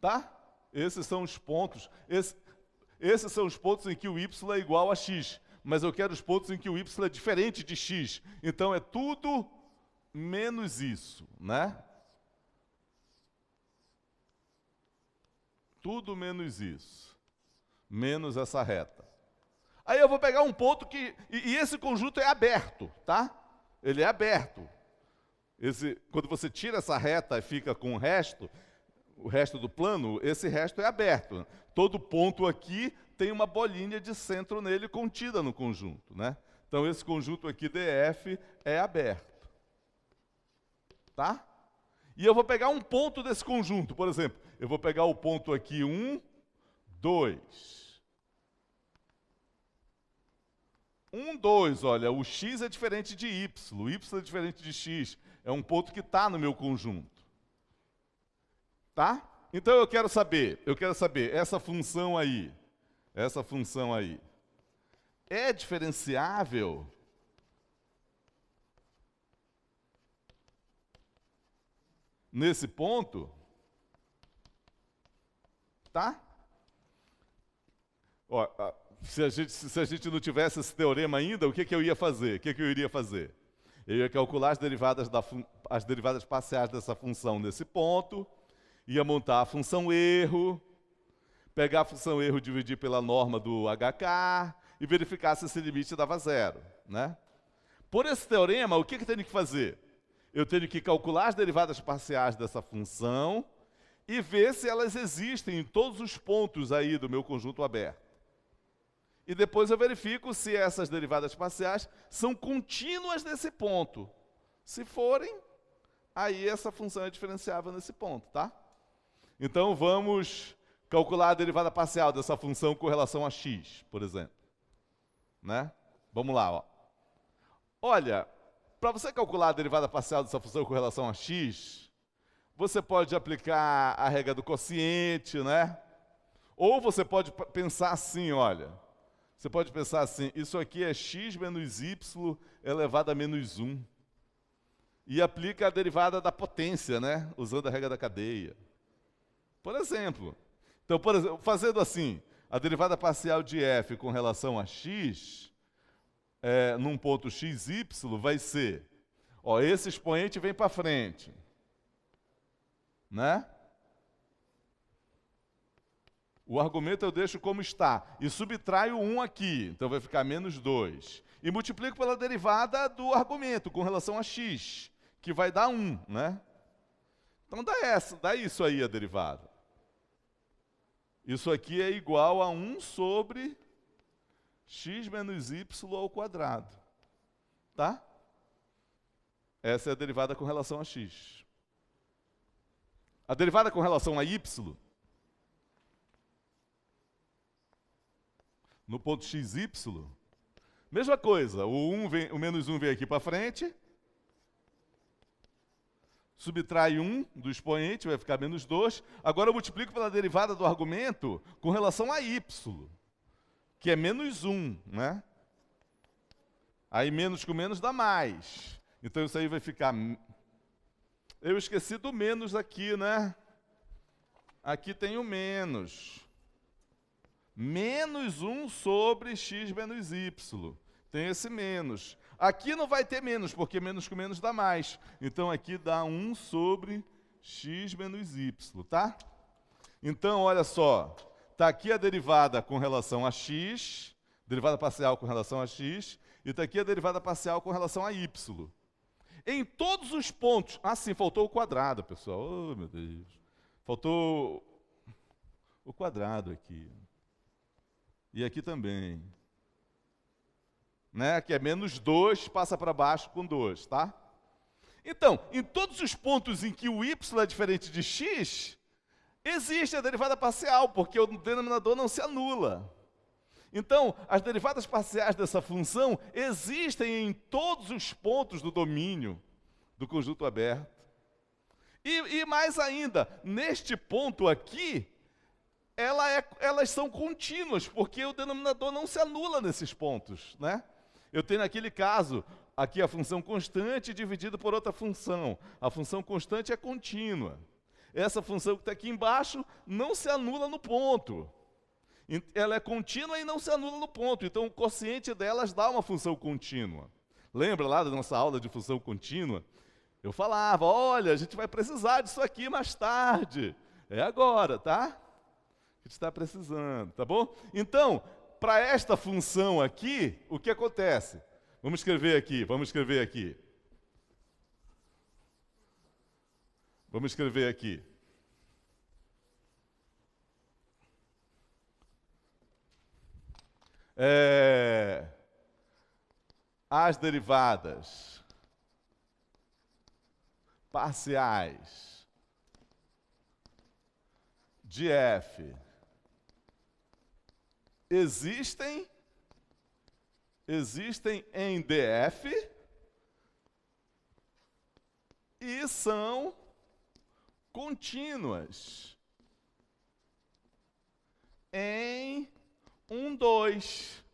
Tá? Esses são os pontos. Esses são os pontos em que o y é igual a x. Mas eu quero os pontos em que o y é diferente de x. Então é tudo menos isso, né? Tudo menos isso. Menos essa reta. Aí eu vou pegar um ponto que... E esse conjunto é aberto, tá? Ele é aberto. Quando você tira essa reta e fica com o resto do plano, esse resto é aberto. Todo ponto aqui tem uma bolinha de centro nele contida no conjunto, né? Então esse conjunto aqui DF é aberto. Tá? E eu vou pegar um ponto desse conjunto, por exemplo, eu vou pegar o ponto aqui 1, 2. 1, 2, olha, o x é diferente de y, o y é diferente de x. É um ponto que está no meu conjunto. Tá? Então eu quero saber, essa função aí, é diferenciável nesse ponto? Tá? Ó, se a gente não tivesse esse teorema ainda, o que eu ia fazer? O que eu iria fazer? Eu ia calcular as derivadas parciais dessa função nesse ponto, ia montar a função erro, pegar a função erro, dividir pela norma do HK e verificar se esse limite dava zero, né? Por esse teorema, o que eu tenho que fazer? Eu tenho que calcular as derivadas parciais dessa função e ver se elas existem em todos os pontos aí do meu conjunto aberto. E depois eu verifico se essas derivadas parciais são contínuas nesse ponto. Se forem, aí essa função é diferenciável nesse ponto, tá? Então vamos calcular a derivada parcial dessa função com relação a x, por exemplo. Né? Vamos lá, ó. Olha, para você calcular a derivada parcial dessa função com relação a x, você pode aplicar a regra do quociente, né? Ou você pode pensar assim, olha. Você pode pensar assim, isso aqui é x menos y elevado a menos 1. E aplica a derivada da potência, né? Usando a regra da cadeia. Por exemplo. Então, fazendo assim, a derivada parcial de f com relação a x, num ponto xy, vai ser, ó, esse expoente vem para frente. Né? O argumento eu deixo como está. E subtraio 1 aqui. Então vai ficar menos 2. E multiplico pela derivada do argumento com relação a x, que vai dar 1. Né? Então dá isso aí a derivada. Isso aqui é igual a 1 sobre x menos y ao quadrado. Tá? Essa é a derivada com relação a x. A derivada com relação a y, no ponto xy, mesma coisa, o menos 1 vem aqui para frente, subtrai 1 do expoente, vai ficar menos 2. Agora eu multiplico pela derivada do argumento com relação a y, que é menos 1, né? Aí menos com menos dá mais. Então isso aí vai ficar... Eu esqueci do menos aqui, né? Aqui tem o menos. Menos 1 sobre x menos y. Tem esse menos. Aqui não vai ter menos, porque menos com menos dá mais. Então aqui dá 1 sobre x menos y, tá? Então, olha só. Está aqui a derivada com relação a x, derivada parcial com relação a x, e está aqui a derivada parcial com relação a y. Em todos os pontos... Ah, sim, faltou o quadrado, pessoal. Oh, meu Deus. Faltou o quadrado aqui. E aqui também. Né? Que é menos 2, passa para baixo com 2, tá? Então, em todos os pontos em que o y é diferente de x, existe a derivada parcial, porque o denominador não se anula. Então, as derivadas parciais dessa função existem em todos os pontos do domínio do conjunto aberto. E mais ainda, neste ponto aqui, elas são contínuas, porque o denominador não se anula nesses pontos, né? Eu tenho naquele caso, aqui a função constante dividida por outra função. A função constante é contínua. Essa função que está aqui embaixo não se anula no ponto. Ela é contínua e não se anula no ponto. Então, o quociente delas dá uma função contínua. Lembra lá da nossa aula de função contínua? Eu falava, olha, a gente vai precisar disso aqui mais tarde. É agora, tá? A gente está precisando, tá bom? Então, para esta função aqui, o que acontece? Vamos escrever aqui, vamos escrever aqui. Vamos escrever aqui. As derivadas parciais de f existem em df e são contínuas em 1, 2.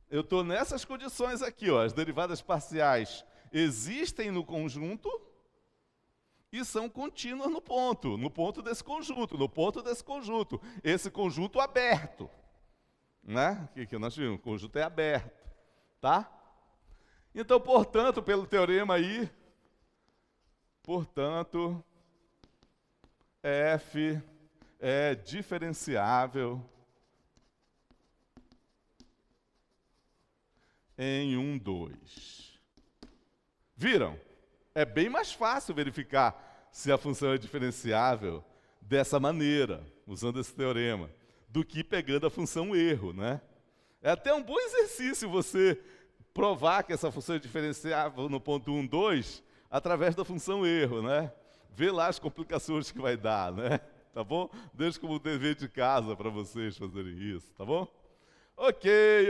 Eu estou nessas condições aqui, ó. As derivadas parciais existem no conjunto e são contínuas no ponto desse conjunto, no ponto desse conjunto. Esse conjunto aberto, né? Que nós vimos, o conjunto é aberto, tá? Então, portanto, pelo teorema aí, portanto, f é diferenciável em 1, 2. Viram? É bem mais fácil verificar se a função é diferenciável dessa maneira, usando esse teorema, do que pegando a função erro, né? É até um bom exercício você provar que essa função é diferenciável no ponto 1, 2, através da função erro, né? Vê lá as complicações que vai dar, né? Tá bom? Deixo como dever de casa para vocês fazerem isso, tá bom? Ok.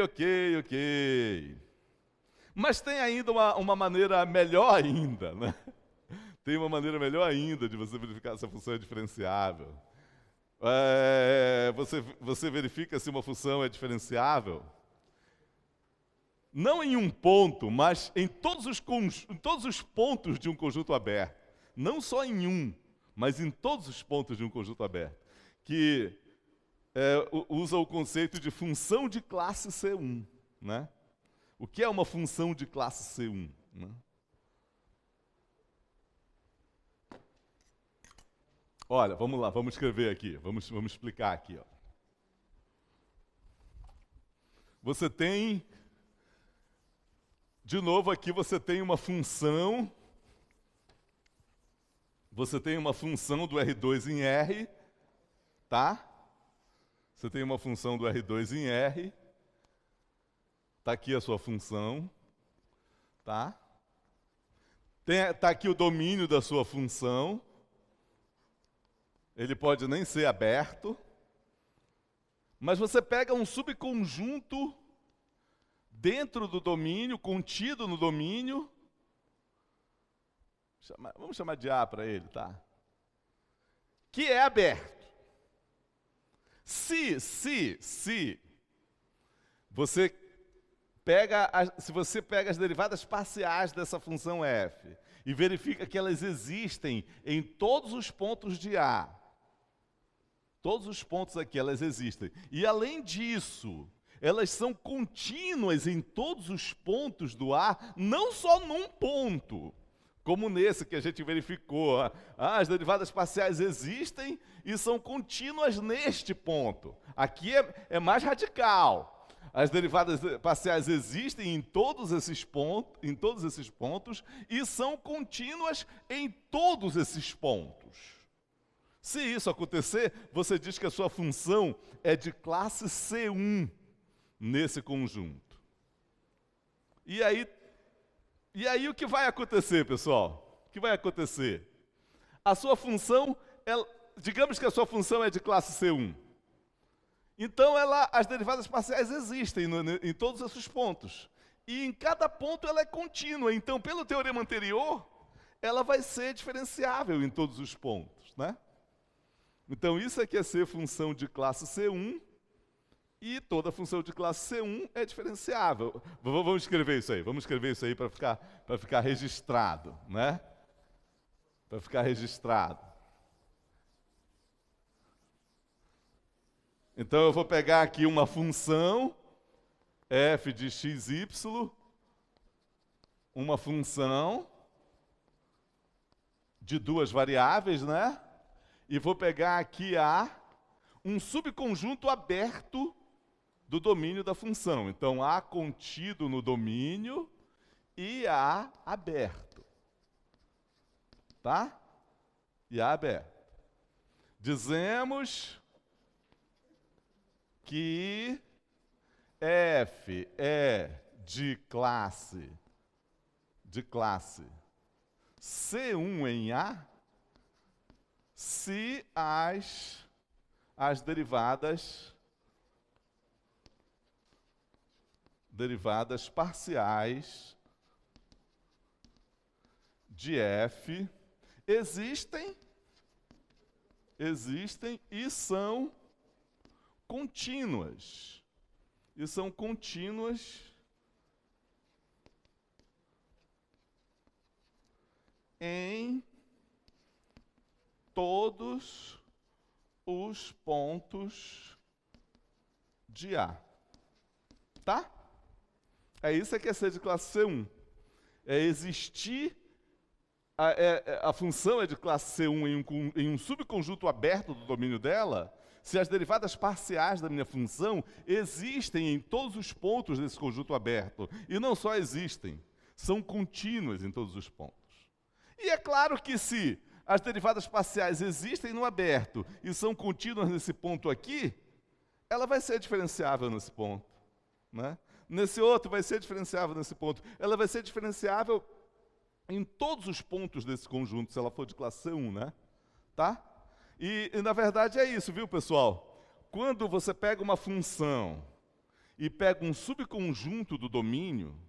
Mas tem ainda uma maneira melhor ainda, né? Tem uma maneira melhor ainda de você verificar se a função é diferenciável. Você verifica se uma função é diferenciável, não em um ponto, mas em todos os pontos de um conjunto aberto. Não só em um, mas em todos os pontos de um conjunto aberto. Que usa o conceito de função de classe C1, né? O que é uma função de classe C1? Né? Olha, vamos lá, vamos escrever aqui, vamos explicar aqui. Ó. Você tem, de novo aqui você tem uma função, do R2 em R, tá? Você tem uma função do R2 em R, está aqui a sua função, tá? Está aqui o domínio da sua função, ele pode nem ser aberto, mas você pega um subconjunto dentro do domínio, contido no domínio, Vamos chamar de A para ele, tá? Que é aberto. Se você se você pega as derivadas parciais dessa função f e verifica que elas existem em todos os pontos de A, todos os pontos aqui elas existem, e além disso, elas são contínuas em todos os pontos do A, não só num ponto, como nesse que a gente verificou. As derivadas parciais existem e são contínuas neste ponto. Aqui é mais radical. As derivadas parciais existem em todos esses pontos e são contínuas em todos esses pontos. Se isso acontecer, você diz que a sua função é de classe C1 nesse conjunto. E aí o que vai acontecer, pessoal? O que vai acontecer? A sua função, digamos que a sua função é de classe C1. Então, as derivadas parciais existem em todos esses pontos. E em cada ponto ela é contínua. Então, pelo teorema anterior, ela vai ser diferenciável em todos os pontos, né? Então, isso aqui é ser função de classe C1. E toda função de classe C1 é diferenciável. Vamos escrever isso aí para ficar registrado, né? Para ficar registrado. Então eu vou pegar aqui uma função f de xy, uma função de duas variáveis, né? E vou pegar aqui um subconjunto aberto do domínio da função. Então, A contido no domínio e A aberto. Tá? E A aberto. Dizemos que f é de classe C1 em A se as derivadas parciais de f existem e são contínuas. Em todos os pontos de A. Tá? É isso que é ser de classe C1. É existir, a função é de classe C1 em um subconjunto aberto do domínio dela, se as derivadas parciais da minha função existem em todos os pontos desse conjunto aberto. E não só existem, são contínuas em todos os pontos. E é claro que se as derivadas parciais existem no aberto e são contínuas nesse ponto aqui, ela vai ser diferenciável nesse ponto, né? Nesse outro vai ser diferenciável nesse ponto. Ela vai ser diferenciável em todos os pontos desse conjunto, se ela for de classe C1, né? Tá? E na verdade é isso, viu, pessoal? Quando você pega uma função e pega um subconjunto do domínio,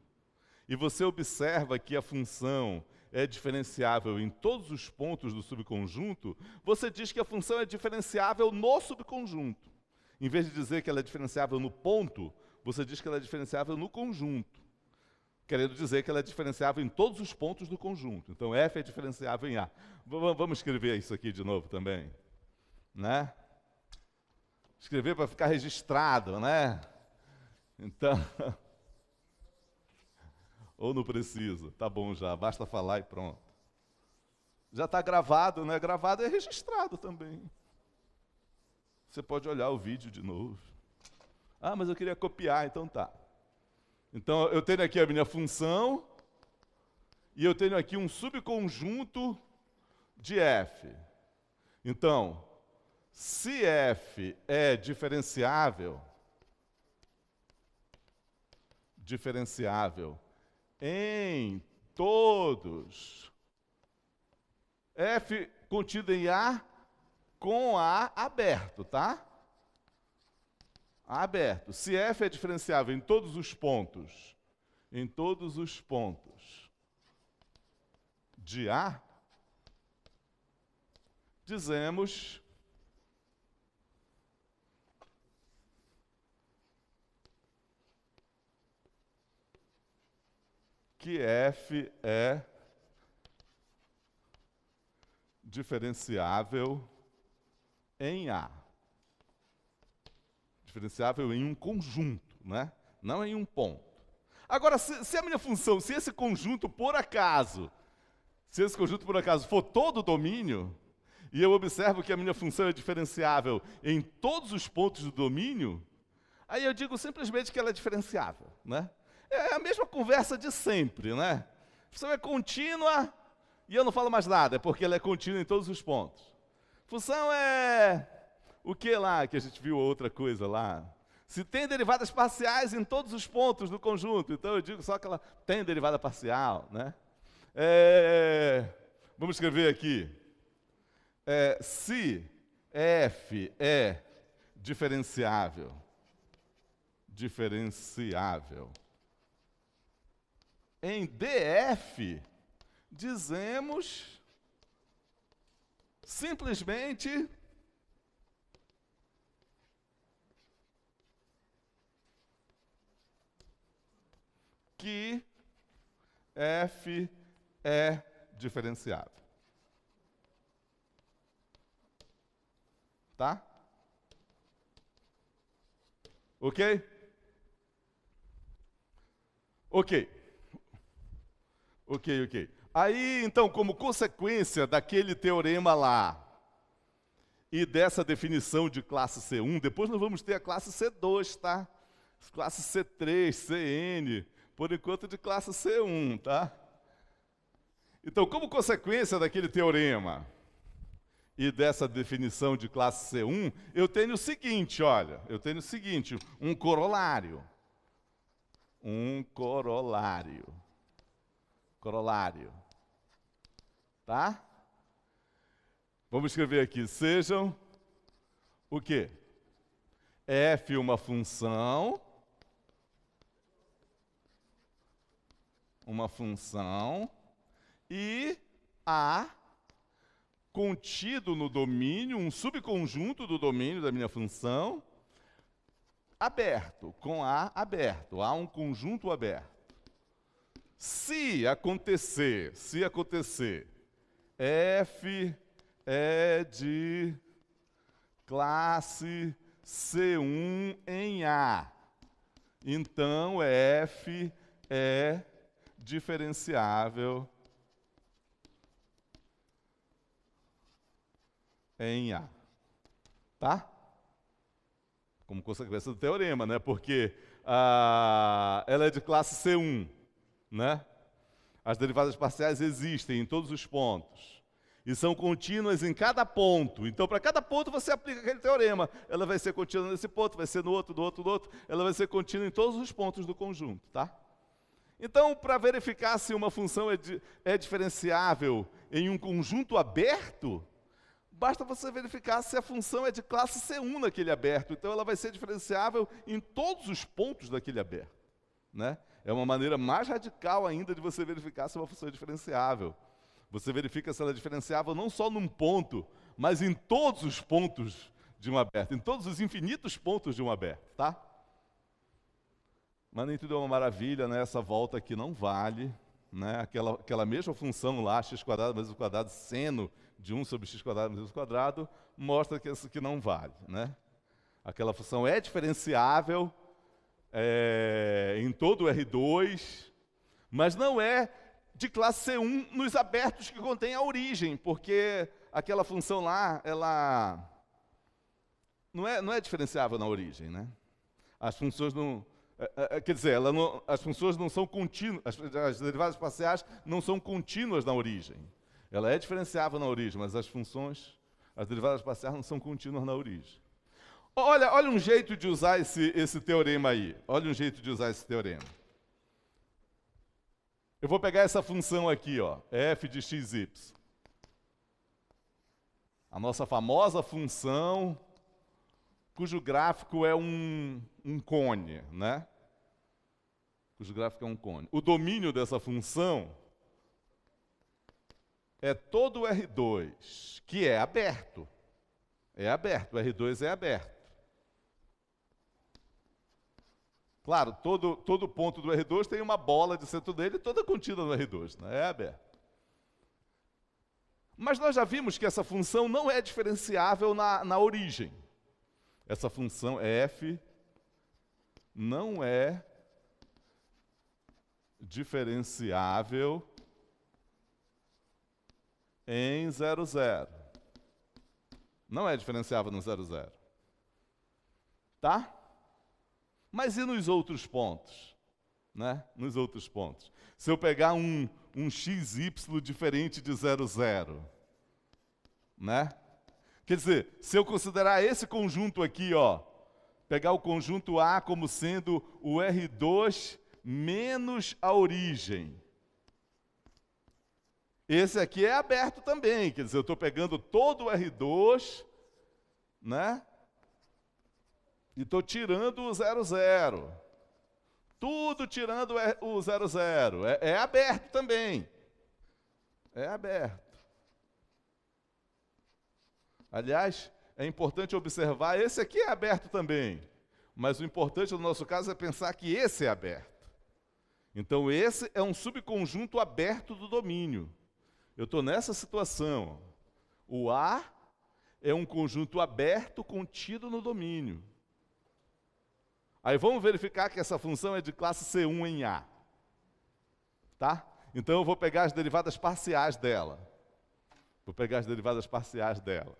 e você observa que a função é diferenciável em todos os pontos do subconjunto, você diz que a função é diferenciável no subconjunto. Em vez de dizer que ela é diferenciável no ponto, você diz que ela é diferenciável no conjunto, querendo dizer que ela é diferenciável em todos os pontos do conjunto. Então, f é diferenciável em A. Vamos escrever isso aqui de novo também, né? Escrever para ficar registrado, né? Então, ou não precisa, tá bom já, basta falar e pronto. Já está gravado, né? Gravado é registrado também. Você pode olhar o vídeo de novo. Ah, mas eu queria copiar, então tá. Então, eu tenho aqui a minha função e eu tenho aqui um subconjunto de f. Então, se f é diferenciável em todos, f contido em A com A aberto, tá? A aberto. Se f é diferenciável em todos os pontos de A, dizemos que f é diferenciável em A. Diferenciável em um conjunto, né? Não em um ponto. Agora, se a minha função, se esse conjunto por acaso for todo o domínio, e eu observo que a minha função é diferenciável em todos os pontos do domínio, aí eu digo simplesmente que ela é diferenciável, né? É a mesma conversa de sempre, né? A função é contínua e eu não falo mais nada, é porque ela é contínua em todos os pontos. Função é o que lá que a gente viu outra coisa lá? Se tem derivadas parciais em todos os pontos do conjunto, então eu digo só que ela tem derivada parcial, né? Vamos escrever aqui. Se f é diferenciável, em df, dizemos simplesmente que f é diferenciável. Tá? Ok? Ok. Aí, então, como consequência daquele teorema lá e dessa definição de classe C1, depois nós vamos ter a classe C2, tá? Classe C3, Cn, por enquanto de classe C1, tá? Então, como consequência daquele teorema e dessa definição de classe C1, eu tenho o seguinte, olha, um corolário. Tá? Vamos escrever aqui, sejam o quê? F uma função e A contido no domínio, um subconjunto do domínio da minha função, aberto, com A aberto, há um conjunto aberto. Se acontecer, f é de classe C1 em A, então f é diferenciável em A. Tá? Como consequência do teorema, né? Porque ela é de classe C1, né? As derivadas parciais existem em todos os pontos e são contínuas em cada ponto. Então, para cada ponto você aplica aquele teorema. Ela vai ser contínua nesse ponto, vai ser no outro, do outro. Ela vai ser contínua em todos os pontos do conjunto, tá? Então, para verificar se uma função é diferenciável em um conjunto aberto, basta você verificar se a função é de classe C1 naquele aberto. Então, ela vai ser diferenciável em todos os pontos daquele aberto, né? É uma maneira mais radical ainda de você verificar se uma função é diferenciável. Você verifica se ela é diferenciável não só num ponto, mas em todos os pontos de um aberto, em todos os infinitos pontos de um aberto, tá? Mas nem tudo é uma maravilha, né? Essa volta aqui não vale, né? Aquela mesma função lá, x² mais y quadrado, seno de 1 sobre x² mais y², mostra que isso aqui não vale, né? Aquela função é diferenciável em todo o R2, mas não é de classe C1 nos abertos que contém a origem, porque aquela função lá, ela não é diferenciável na origem, né? As funções não... quer dizer, as funções não são contínuas, as derivadas parciais não são contínuas na origem. Ela é diferenciável na origem, mas as derivadas parciais não são contínuas na origem. Olha um jeito de usar esse teorema aí. Olha um jeito de usar esse teorema. Eu vou pegar essa função aqui, ó, f de xy. A nossa famosa função cujo gráfico é um cone, né? Cujo gráfico é um cone. O domínio dessa função é todo o R2, que é aberto. É aberto, o R2 é aberto. Claro, todo ponto do R2 tem uma bola de centro dele, toda contida no R2, né? É aberto. Mas nós já vimos que essa função não é diferenciável na origem. Essa função f não é diferenciável em 0, 0. Não é diferenciável no 0, 0. Tá? Mas e nos outros pontos? Né? Nos outros pontos. Se eu pegar um xy diferente de 0, 0, né? Quer dizer, se eu considerar esse conjunto aqui, ó, pegar o conjunto A como sendo o R2 menos a origem. Esse aqui é aberto também, quer dizer, eu estou pegando todo o R2, né? E estou tirando o 0, 0. Tudo tirando o 0, 0. É aberto também. É aberto. Aliás, é importante observar, esse aqui é aberto também. Mas o importante no nosso caso é pensar que esse é aberto. Então, esse é um subconjunto aberto do domínio. Eu estou nessa situação. O A é um conjunto aberto contido no domínio. Aí vamos verificar que essa função é de classe C1 em A. Tá? Então eu vou pegar as derivadas parciais dela. Vou pegar as derivadas parciais dela.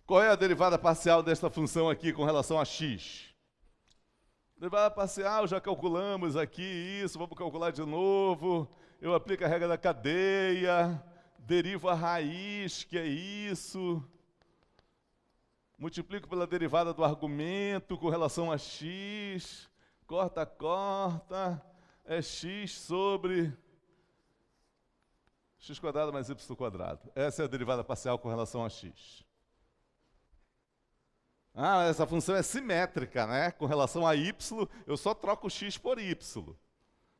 Qual é a derivada parcial desta função aqui com relação a x? Derivada parcial, já calculamos aqui isso, vamos calcular de novo. Eu aplico a regra da cadeia, derivo a raiz, que é isso. Multiplico pela derivada do argumento com relação a x. Corta, corta. É x sobre x² mais y². Essa é a derivada parcial com relação a x. Ah, essa função é simétrica, né? Com relação a y, eu só troco x por y.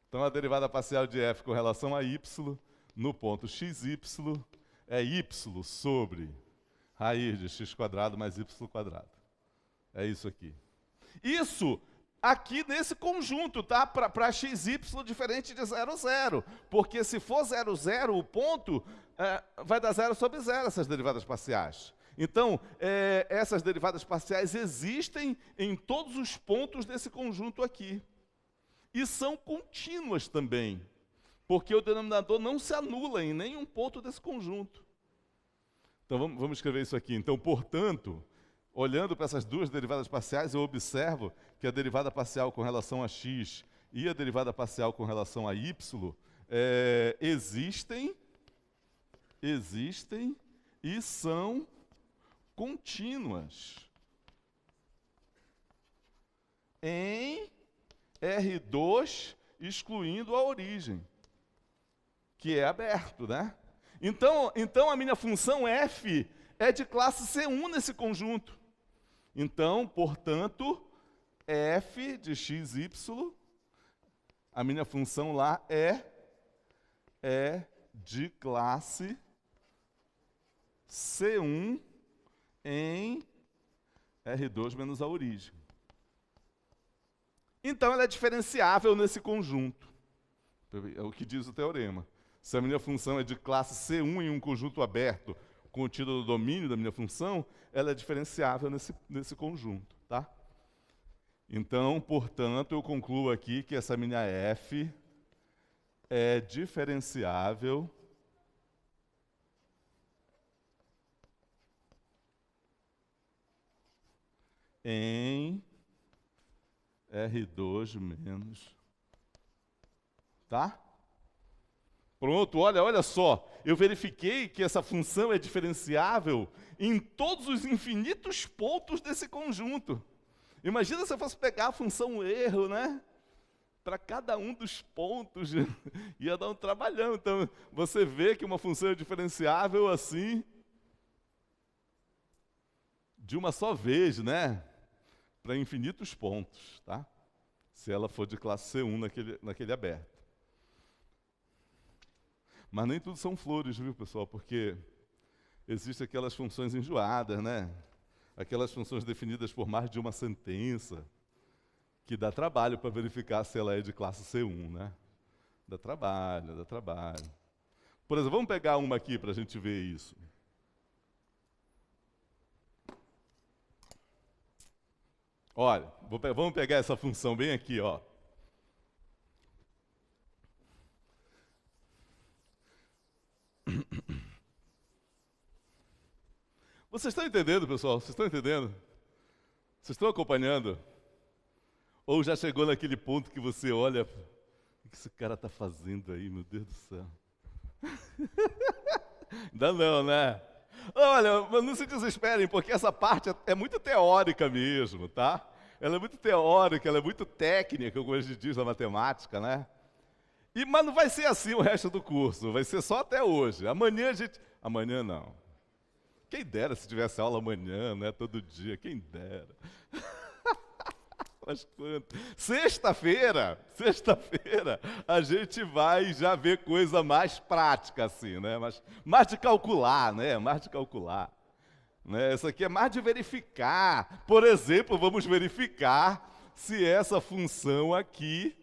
Então, a derivada parcial de f com relação a y, no ponto xy, é y sobre raiz de x² mais y². É isso aqui. Isso aqui nesse conjunto, tá? Para xy diferente de 0, 0. Porque se for 0, 0, o ponto vai dar 0 sobre 0, essas derivadas parciais. Então, essas derivadas parciais existem em todos os pontos desse conjunto aqui. E são contínuas também, porque o denominador não se anula em nenhum ponto desse conjunto. Então, vamos escrever isso aqui. Então, portanto, olhando para essas duas derivadas parciais, eu observo que a derivada parcial com relação a x e a derivada parcial com relação a y existem e são contínuas em R2 excluindo a origem, que é aberto, né? Então a minha função f é de classe C1 nesse conjunto. Então, portanto, f de xy, a minha função lá é de classe C1 em R2 menos a origem. Então, ela é diferenciável nesse conjunto. É o que diz o teorema. Se a minha função é de classe C1 em um conjunto aberto contido no domínio da minha função, ela é diferenciável nesse conjunto. Tá? Então, portanto, eu concluo aqui que essa minha f é diferenciável em R2 menos. Tá? Pronto, olha só. Eu verifiquei que essa função é diferenciável em todos os infinitos pontos desse conjunto. Imagina se eu fosse pegar a função erro, né? Para cada um dos pontos, ia dar um trabalhão. Então, você vê que uma função é diferenciável assim de uma só vez, né? Para infinitos pontos, tá? Se ela for de classe C1 naquele aberto. Mas nem tudo são flores, viu, pessoal? Porque existem aquelas funções enjoadas, né? Aquelas funções definidas por mais de uma sentença, que dá trabalho para verificar se ela é de classe C1, né? Dá trabalho, dá trabalho. Por exemplo, vamos pegar uma aqui para a gente ver isso. Olha, vamos pegar essa função bem aqui, ó. Vocês estão entendendo, pessoal? Vocês estão entendendo? Vocês estão acompanhando? Ou já chegou naquele ponto que você olha, o que esse cara está fazendo aí, meu Deus do céu? Ainda não, né? Olha, mas não se desesperem, porque essa parte é muito teórica mesmo, tá? Ela é muito teórica, ela é muito técnica, como a gente diz na matemática, né? Mas não vai ser assim o resto do curso, vai ser só até hoje. Amanhã a gente... Amanhã não. Quem dera se tivesse aula amanhã, né? Todo dia, quem dera. Mas quanto? Sexta-feira, a gente vai já ver coisa mais prática, assim, né? Mais de calcular, né? Mais de calcular. Né? Essa aqui é mais de verificar. Por exemplo, vamos verificar se essa função aqui,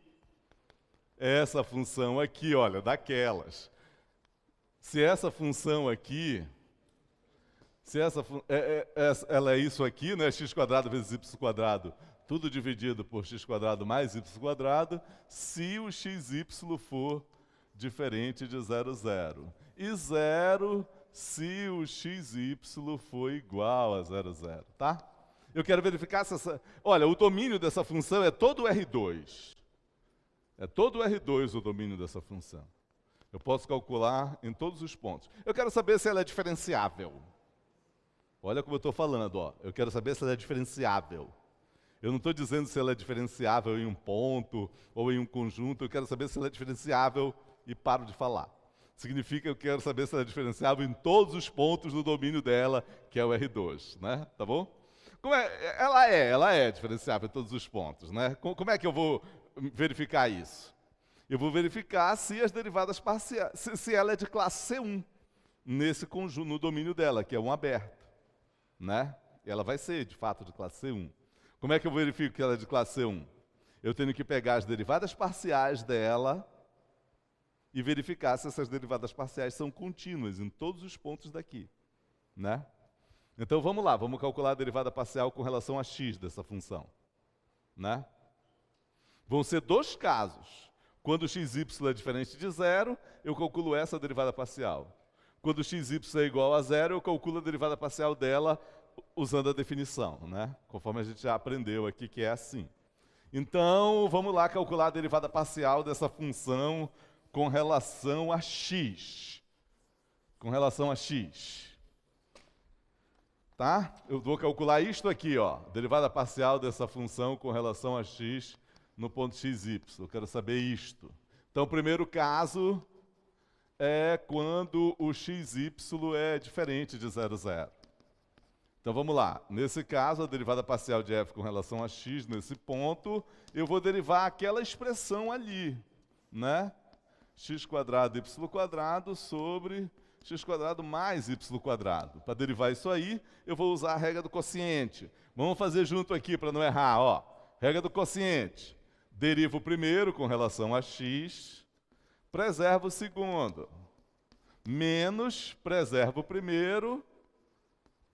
olha, daquelas. Se essa função aqui, ela é isso aqui, né? X² vezes y², tudo dividido por x² mais y², se o xy for diferente de 0, 0. E 0 se o xy for igual a 0, 0, tá? Eu quero verificar se essa... Olha, o domínio dessa função é todo R2. É todo R2 o domínio dessa função. Eu posso calcular em todos os pontos. Eu quero saber se ela é diferenciável. Olha como eu estou falando, ó. Eu quero saber se ela é diferenciável. Eu não estou dizendo se ela é diferenciável em um ponto ou em um conjunto. Eu quero saber se ela é diferenciável e paro de falar. Significa que eu quero saber se ela é diferenciável em todos os pontos do domínio dela, que é o R2, né? Tá bom? Ela é diferenciável em todos os pontos, né? Como é que eu vou verificar isso? Eu vou verificar se as derivadas parciais, se ela é de classe C1 nesse conjunto, no domínio dela, que é um aberto, né? E ela vai ser, de fato, de classe C1. Como é que eu verifico que ela é de classe C1? Eu tenho que pegar as derivadas parciais dela e verificar se essas derivadas parciais são contínuas em todos os pontos daqui, né? Então vamos lá, vamos calcular a derivada parcial com relação a x dessa função, né? Vão ser dois casos. Quando xy é diferente de 0, eu calculo essa derivada parcial. Quando xy é igual a 0, eu calculo a derivada parcial dela usando a definição, né? Conforme a gente já aprendeu aqui que é assim. Então, vamos lá calcular a derivada parcial dessa função com relação a x. Com relação a x. Tá? Eu vou calcular isto aqui, ó. Derivada parcial dessa função com relação a x no ponto xy. Eu quero saber isto. Então, o primeiro caso é quando o xy é diferente de 0, 0. Então, vamos lá. Nesse caso, a derivada parcial de f com relação a x, nesse ponto, eu vou derivar aquela expressão ali, né? x² y² sobre x² mais y². Para derivar isso aí, eu vou usar a regra do quociente. Vamos fazer junto aqui para não errar, ó. Regra do quociente. Derivo o primeiro com relação a x, preservo o segundo. Menos, preservo o primeiro,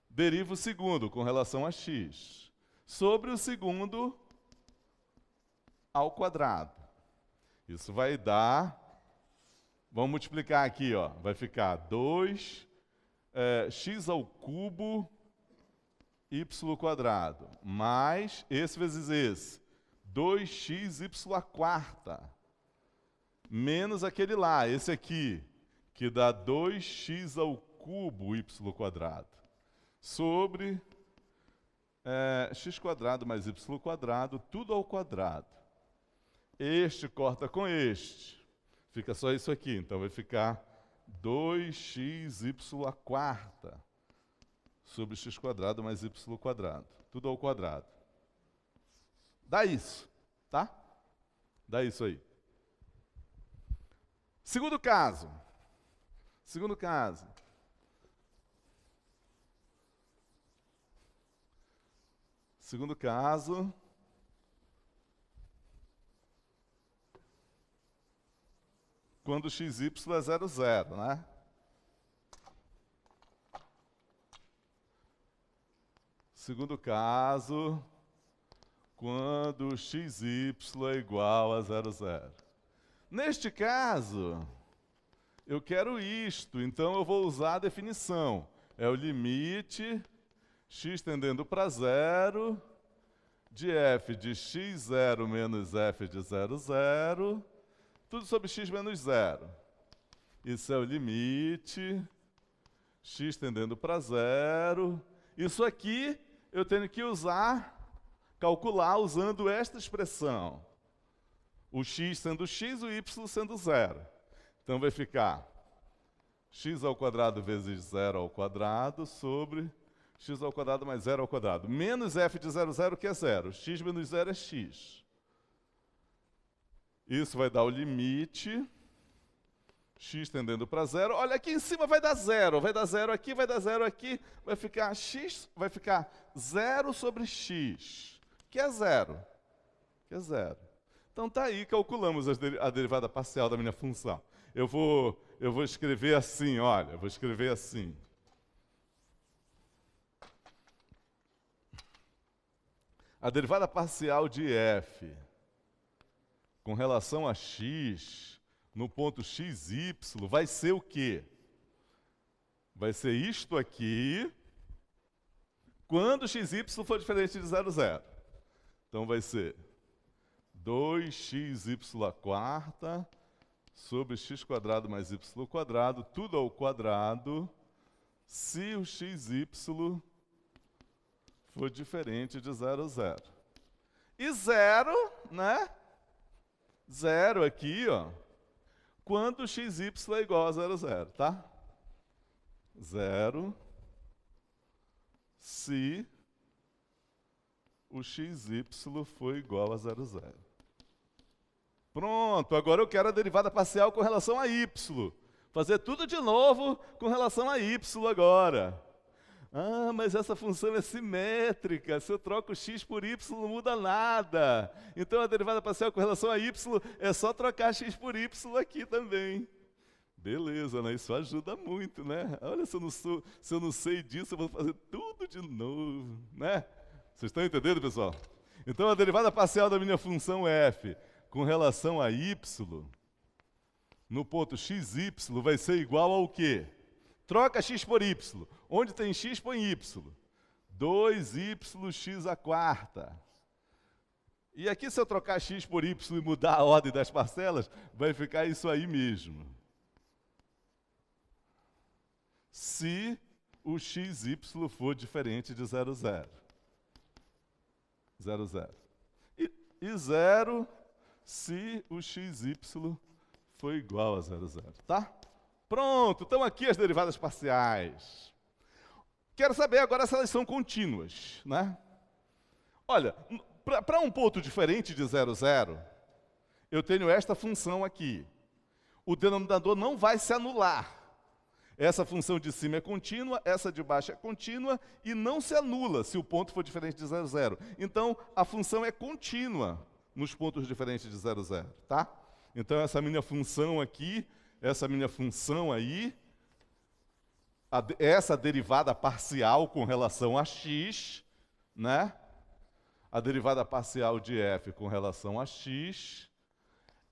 derivo o segundo com relação a x. Sobre o segundo ao quadrado. Isso vai dar... Vamos multiplicar aqui, ó. Vai ficar 2 x ao cubo y² mais esse vezes esse, 2x y², menos aquele lá, esse aqui, que dá 2x ao cubo y², sobre x² mais y², tudo ao quadrado. Este corta com este. Fica só isso aqui, então vai ficar 2x y² sobre x² mais y², tudo ao quadrado. Dá isso, tá? Dá isso aí. Segundo caso. Segundo caso. Segundo caso. Quando xy é 0, 0, né? Segundo caso, quando xy é igual a 0, 0. Neste caso, eu quero isto, então eu vou usar a definição. É o limite x tendendo para 0 de f de x0 menos f de 0, 0, tudo sobre x menos 0. Isso é o limite x tendendo para 0. Isso aqui eu tenho que calcular usando esta expressão. O x sendo x, o y sendo 0. Então vai ficar x² vezes 0² sobre x² mais 0². Menos f de 0, 0, que é 0. X menos 0 é x. Isso vai dar o limite x tendendo para 0. Olha, aqui em cima vai dar 0. Vai dar 0 aqui, vai dar 0 aqui. Vai ficar x, vai ficar 0 sobre x, que é 0. Que é 0. Então tá aí, calculamos a derivada parcial da minha função. Eu vou escrever assim, olha, eu vou escrever assim. A derivada parcial de f com relação a x no ponto xy vai ser o quê? Vai ser isto aqui quando xy for diferente de 0, 0. Então vai ser 2xy² sobre x² mais y², tudo ao quadrado, se o xy for diferente de 0, 0. E 0, né? 0 aqui, ó, quando xy é igual a 0, 0, tá? 0 se o xy for igual a 0, 0. Pronto, agora eu quero a derivada parcial com relação a y. Fazer tudo de novo com relação a y agora. Ah, mas essa função é simétrica. Se eu troco x por y, não muda nada. Então a derivada parcial com relação a y é só trocar x por y aqui também. Beleza, né? Isso ajuda muito, né? Olha, se eu não sei disso, eu vou fazer tudo de novo, né? Vocês estão entendendo, pessoal? Então a derivada parcial da minha função f com relação a y no ponto xy vai ser igual ao quê? Troca x por y. Onde tem x, põe y. 2yx². E aqui, se eu trocar x por y e mudar a ordem das parcelas, vai ficar isso aí mesmo. Se o xy for diferente de 0, 0. 0, 0. E 0 se o xy for igual a 0, 0. Tá? Pronto, estão aqui as derivadas parciais. Quero saber agora se elas são contínuas, né? Olha, para um ponto diferente de 0, 0, eu tenho esta função aqui. O denominador não vai se anular. Essa função de cima é contínua, essa de baixo é contínua e não se anula se o ponto for diferente de 0, 0. Então, a função é contínua nos pontos diferentes de 0, 0, tá? Então, essa minha função aqui, essa minha função aí, essa derivada parcial com relação a x, né? A derivada parcial de f com relação a x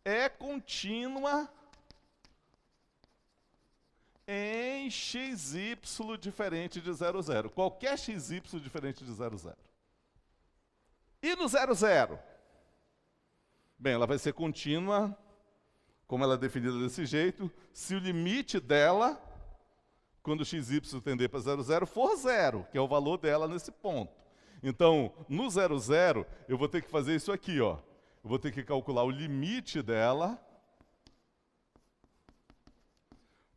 é contínua em xy diferente de 0, 0. Qualquer xy diferente de 0, 0. E no 0, 0? Bem, ela vai ser contínua, como ela é definida desse jeito, se o limite dela, quando xy tender para 0, 0, for 0, que é o valor dela nesse ponto. Então, no 0, 0, eu vou ter que fazer isso aqui, ó. Eu vou ter que calcular o limite dela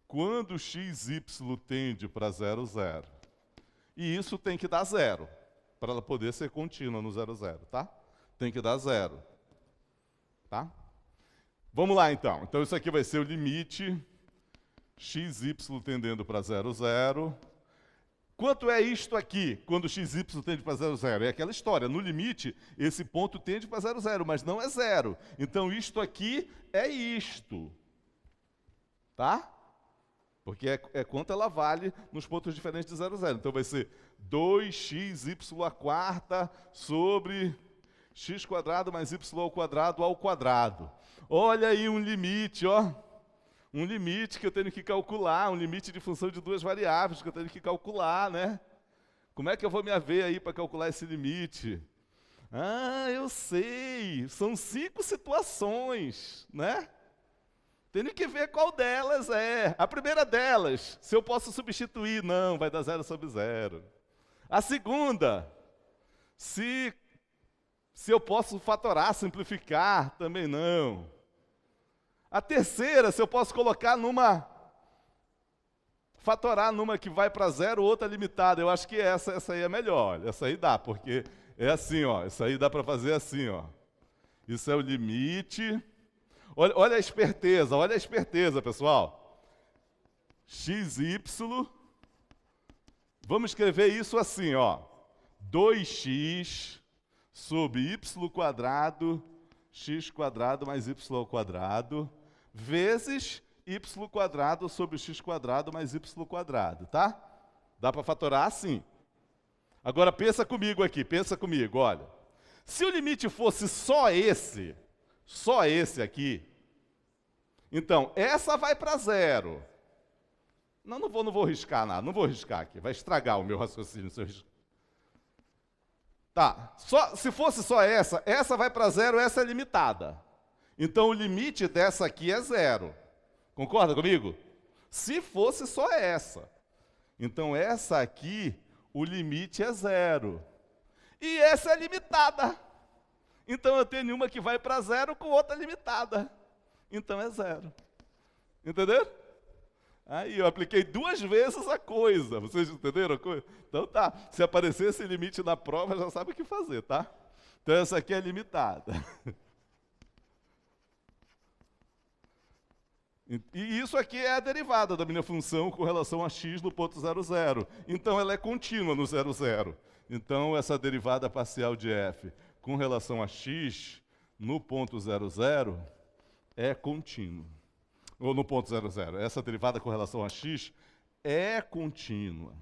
quando xy tende para 0, 0. E isso tem que dar zero, para ela poder ser contínua no 0, 0, tá? Tem que dar zero, tá? Vamos lá, então. Então, isso aqui vai ser o limite xy tendendo para 0, 0. Quanto é isto aqui, quando xy tende para 0, 0? É aquela história, no limite, esse ponto tende para 0, 0, mas não é zero. Então, isto aqui é isto. Tá? Porque é quanto ela vale nos pontos diferentes de 0, 0. Então, vai ser 2xy² sobre x² mais y² ao². Olha aí um limite, ó. Um limite que eu tenho que calcular, um limite de função de duas variáveis que eu tenho que calcular, né? Como é que eu vou me haver aí para calcular esse limite? Ah, eu sei, são 5 situações, né? Tenho que ver qual delas é. A primeira delas, se eu posso substituir, não, vai dar 0 sobre 0. A segunda, se eu posso fatorar, simplificar, também não. A terceira, se eu posso colocar fatorar numa que vai para 0, outra limitada. Eu acho que essa aí é melhor. Essa aí dá, porque é assim, ó. Essa aí dá para fazer assim, ó. Isso é o limite. Olha a esperteza, pessoal. XY. Vamos escrever isso assim, ó. 2x sobre y² x² mais y² vezes y² sobre x² mais y², tá? Dá para fatorar assim. Agora pensa comigo aqui, olha. Se o limite fosse só esse aqui, então essa vai para 0. Não vou riscar nada, não vou riscar aqui, vai estragar o meu raciocínio se eu riscar. Tá, se fosse só essa vai para 0, essa é limitada. Então o limite dessa aqui é 0. Concorda comigo? Se fosse só essa. Então essa aqui, o limite é 0. E essa é limitada. Então eu tenho uma que vai para 0 com outra limitada. Então é 0. Entenderam? Aí eu apliquei 2 vezes a coisa. Vocês entenderam a coisa? Então tá, se aparecer esse limite na prova, já sabe o que fazer, tá? Então essa aqui é limitada. E isso aqui é a derivada da minha função com relação a x no ponto 0, 0. Então ela é contínua no 0, 0. Então essa derivada parcial de f com relação a x no ponto 0, 0 é contínua. Ou no ponto 0, 0. Essa derivada com relação a x é contínua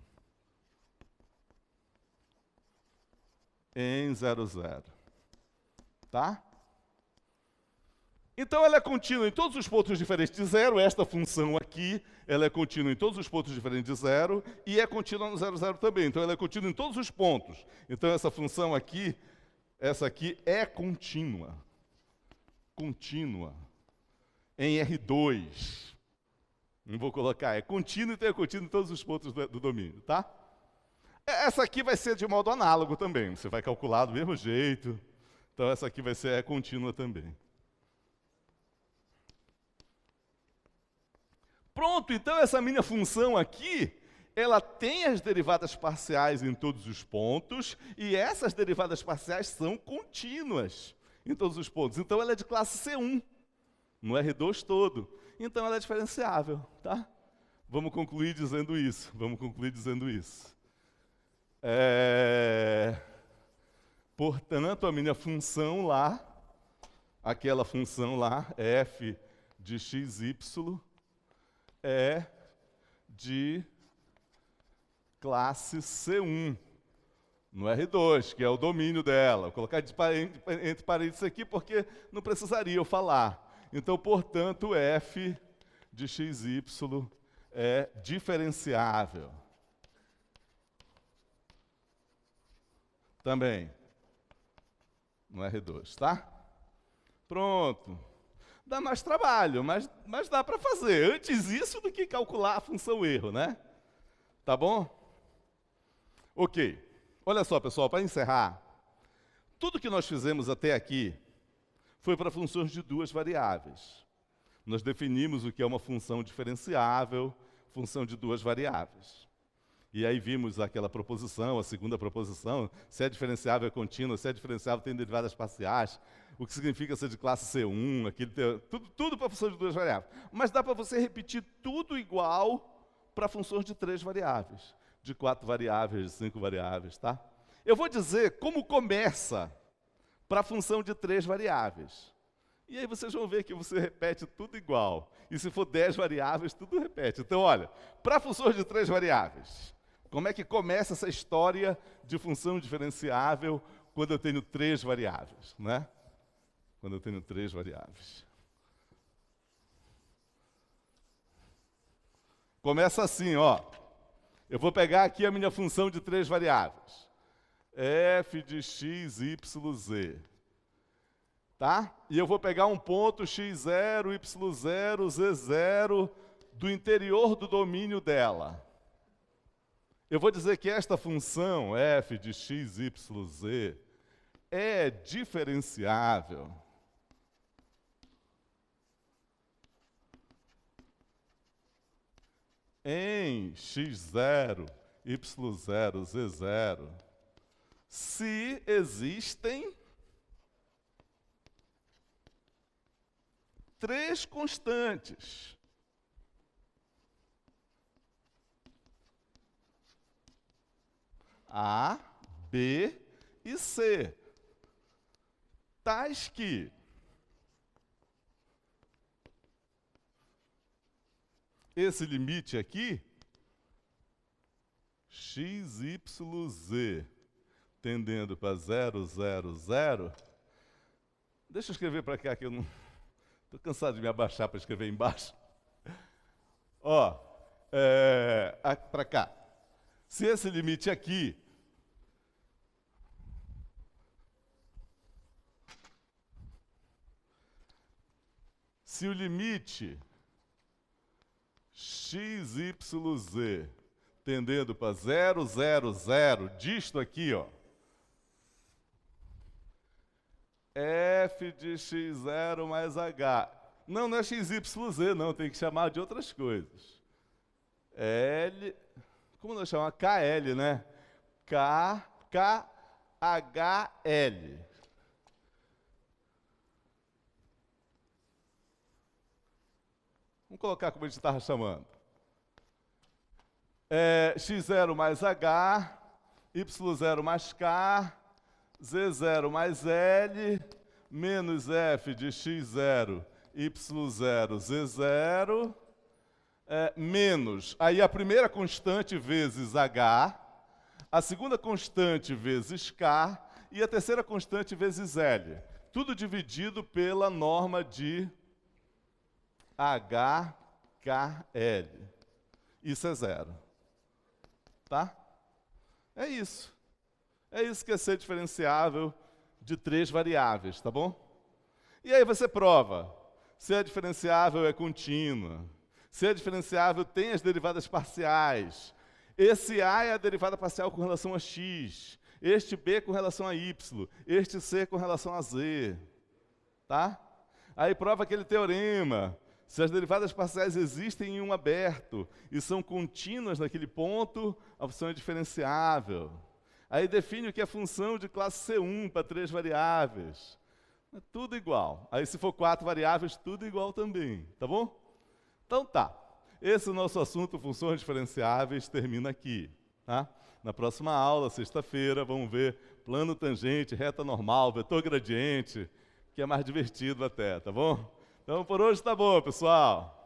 em 0, 0. Tá? Então ela é contínua em todos os pontos diferentes de 0. Esta função aqui, ela é contínua em todos os pontos diferentes de 0 e é contínua no 0, 0 também. Então ela é contínua em todos os pontos. Então essa função aqui, essa aqui é contínua. Contínua em R2. Não vou colocar, é contínuo, então é contínuo em todos os pontos do domínio, tá? Essa aqui vai ser de modo análogo também. Você vai calcular do mesmo jeito. Então essa aqui vai ser contínua também. Pronto, então essa minha função aqui, ela tem as derivadas parciais em todos os pontos, e essas derivadas parciais são contínuas em todos os pontos. Então ela é de classe C1, no R2 todo. Então ela é diferenciável, tá? Vamos concluir dizendo isso. Portanto, a minha função lá, aquela função lá, f de xy, é de classe C1, no R2, que é o domínio dela. Vou colocar entre parênteses aqui porque não precisaria eu falar. Então, portanto, f de xy é diferenciável. Também no R2, tá? Pronto. Dá mais trabalho, mas dá para fazer. Antes isso do que calcular a função erro, né? Tá bom? Ok. Olha só, pessoal, para encerrar, tudo que nós fizemos até aqui foi para funções de duas variáveis. Nós definimos o que é uma função diferenciável, função de duas variáveis. E aí vimos aquela proposição, a segunda proposição, se é diferenciável é contínua, se é diferenciável tem derivadas parciais, o que significa ser de classe C1, tudo para função de duas variáveis. Mas dá para você repetir tudo igual para funções de 3 variáveis, de 4 variáveis, de 5 variáveis, tá? Eu vou dizer como começa para a função de 3 variáveis. E aí vocês vão ver que você repete tudo igual. E se for 10 variáveis, tudo repete. Então, olha, para funções de 3 variáveis, como é que começa essa história de função diferenciável quando eu tenho 3 variáveis, né? Quando eu tenho 3 variáveis. Começa assim, ó. Eu vou pegar aqui a minha função de 3 variáveis. F de x, y, z. Tá? E eu vou pegar um ponto x0, y0, z0 do interior do domínio dela. Eu vou dizer que esta função, f de x, y, z, é diferenciável em x0, y0, z0, se existem 3 constantes. A, B e C. Tais que esse limite aqui, x, y, z, tendendo para 0, 0, 0. Deixa eu escrever para cá que eu não... Estou cansado de me abaixar para escrever embaixo. Ó, para cá. Se esse limite aqui se o limite x, y, z tendendo para 0, 0, 0, disto aqui, ó, f de x0 mais h. Não é x, y, z, não, tem que chamar de outras coisas. L, como nós chamamos? KL, né? KHL. Vamos colocar como a gente estava chamando. x0 mais h, y0 mais k, z0 mais L, menos f de x0, y0, z0, menos, aí a primeira constante vezes h, a segunda constante vezes k, e a terceira constante vezes L. Tudo dividido pela norma de HKL. Isso é 0. Tá? É isso. É isso que é ser diferenciável de 3 variáveis, tá bom? E aí você prova se é diferenciável é contínua, se é diferenciável tem as derivadas parciais. Esse A é a derivada parcial com relação a x, este B com relação a y, este C com relação a z. Tá? Aí prova aquele teorema. Se as derivadas parciais existem em um aberto e são contínuas naquele ponto, a função é diferenciável. Aí define o que é função de classe C1 para 3 variáveis. É tudo igual. Aí se for 4 variáveis, tudo igual também. Tá bom? Então tá. Esse é o nosso assunto, funções diferenciáveis, termina aqui. Tá? Na próxima aula, sexta-feira, vamos ver plano tangente, reta normal, vetor gradiente, que é mais divertido até, tá bom? Então por hoje tá bom, pessoal.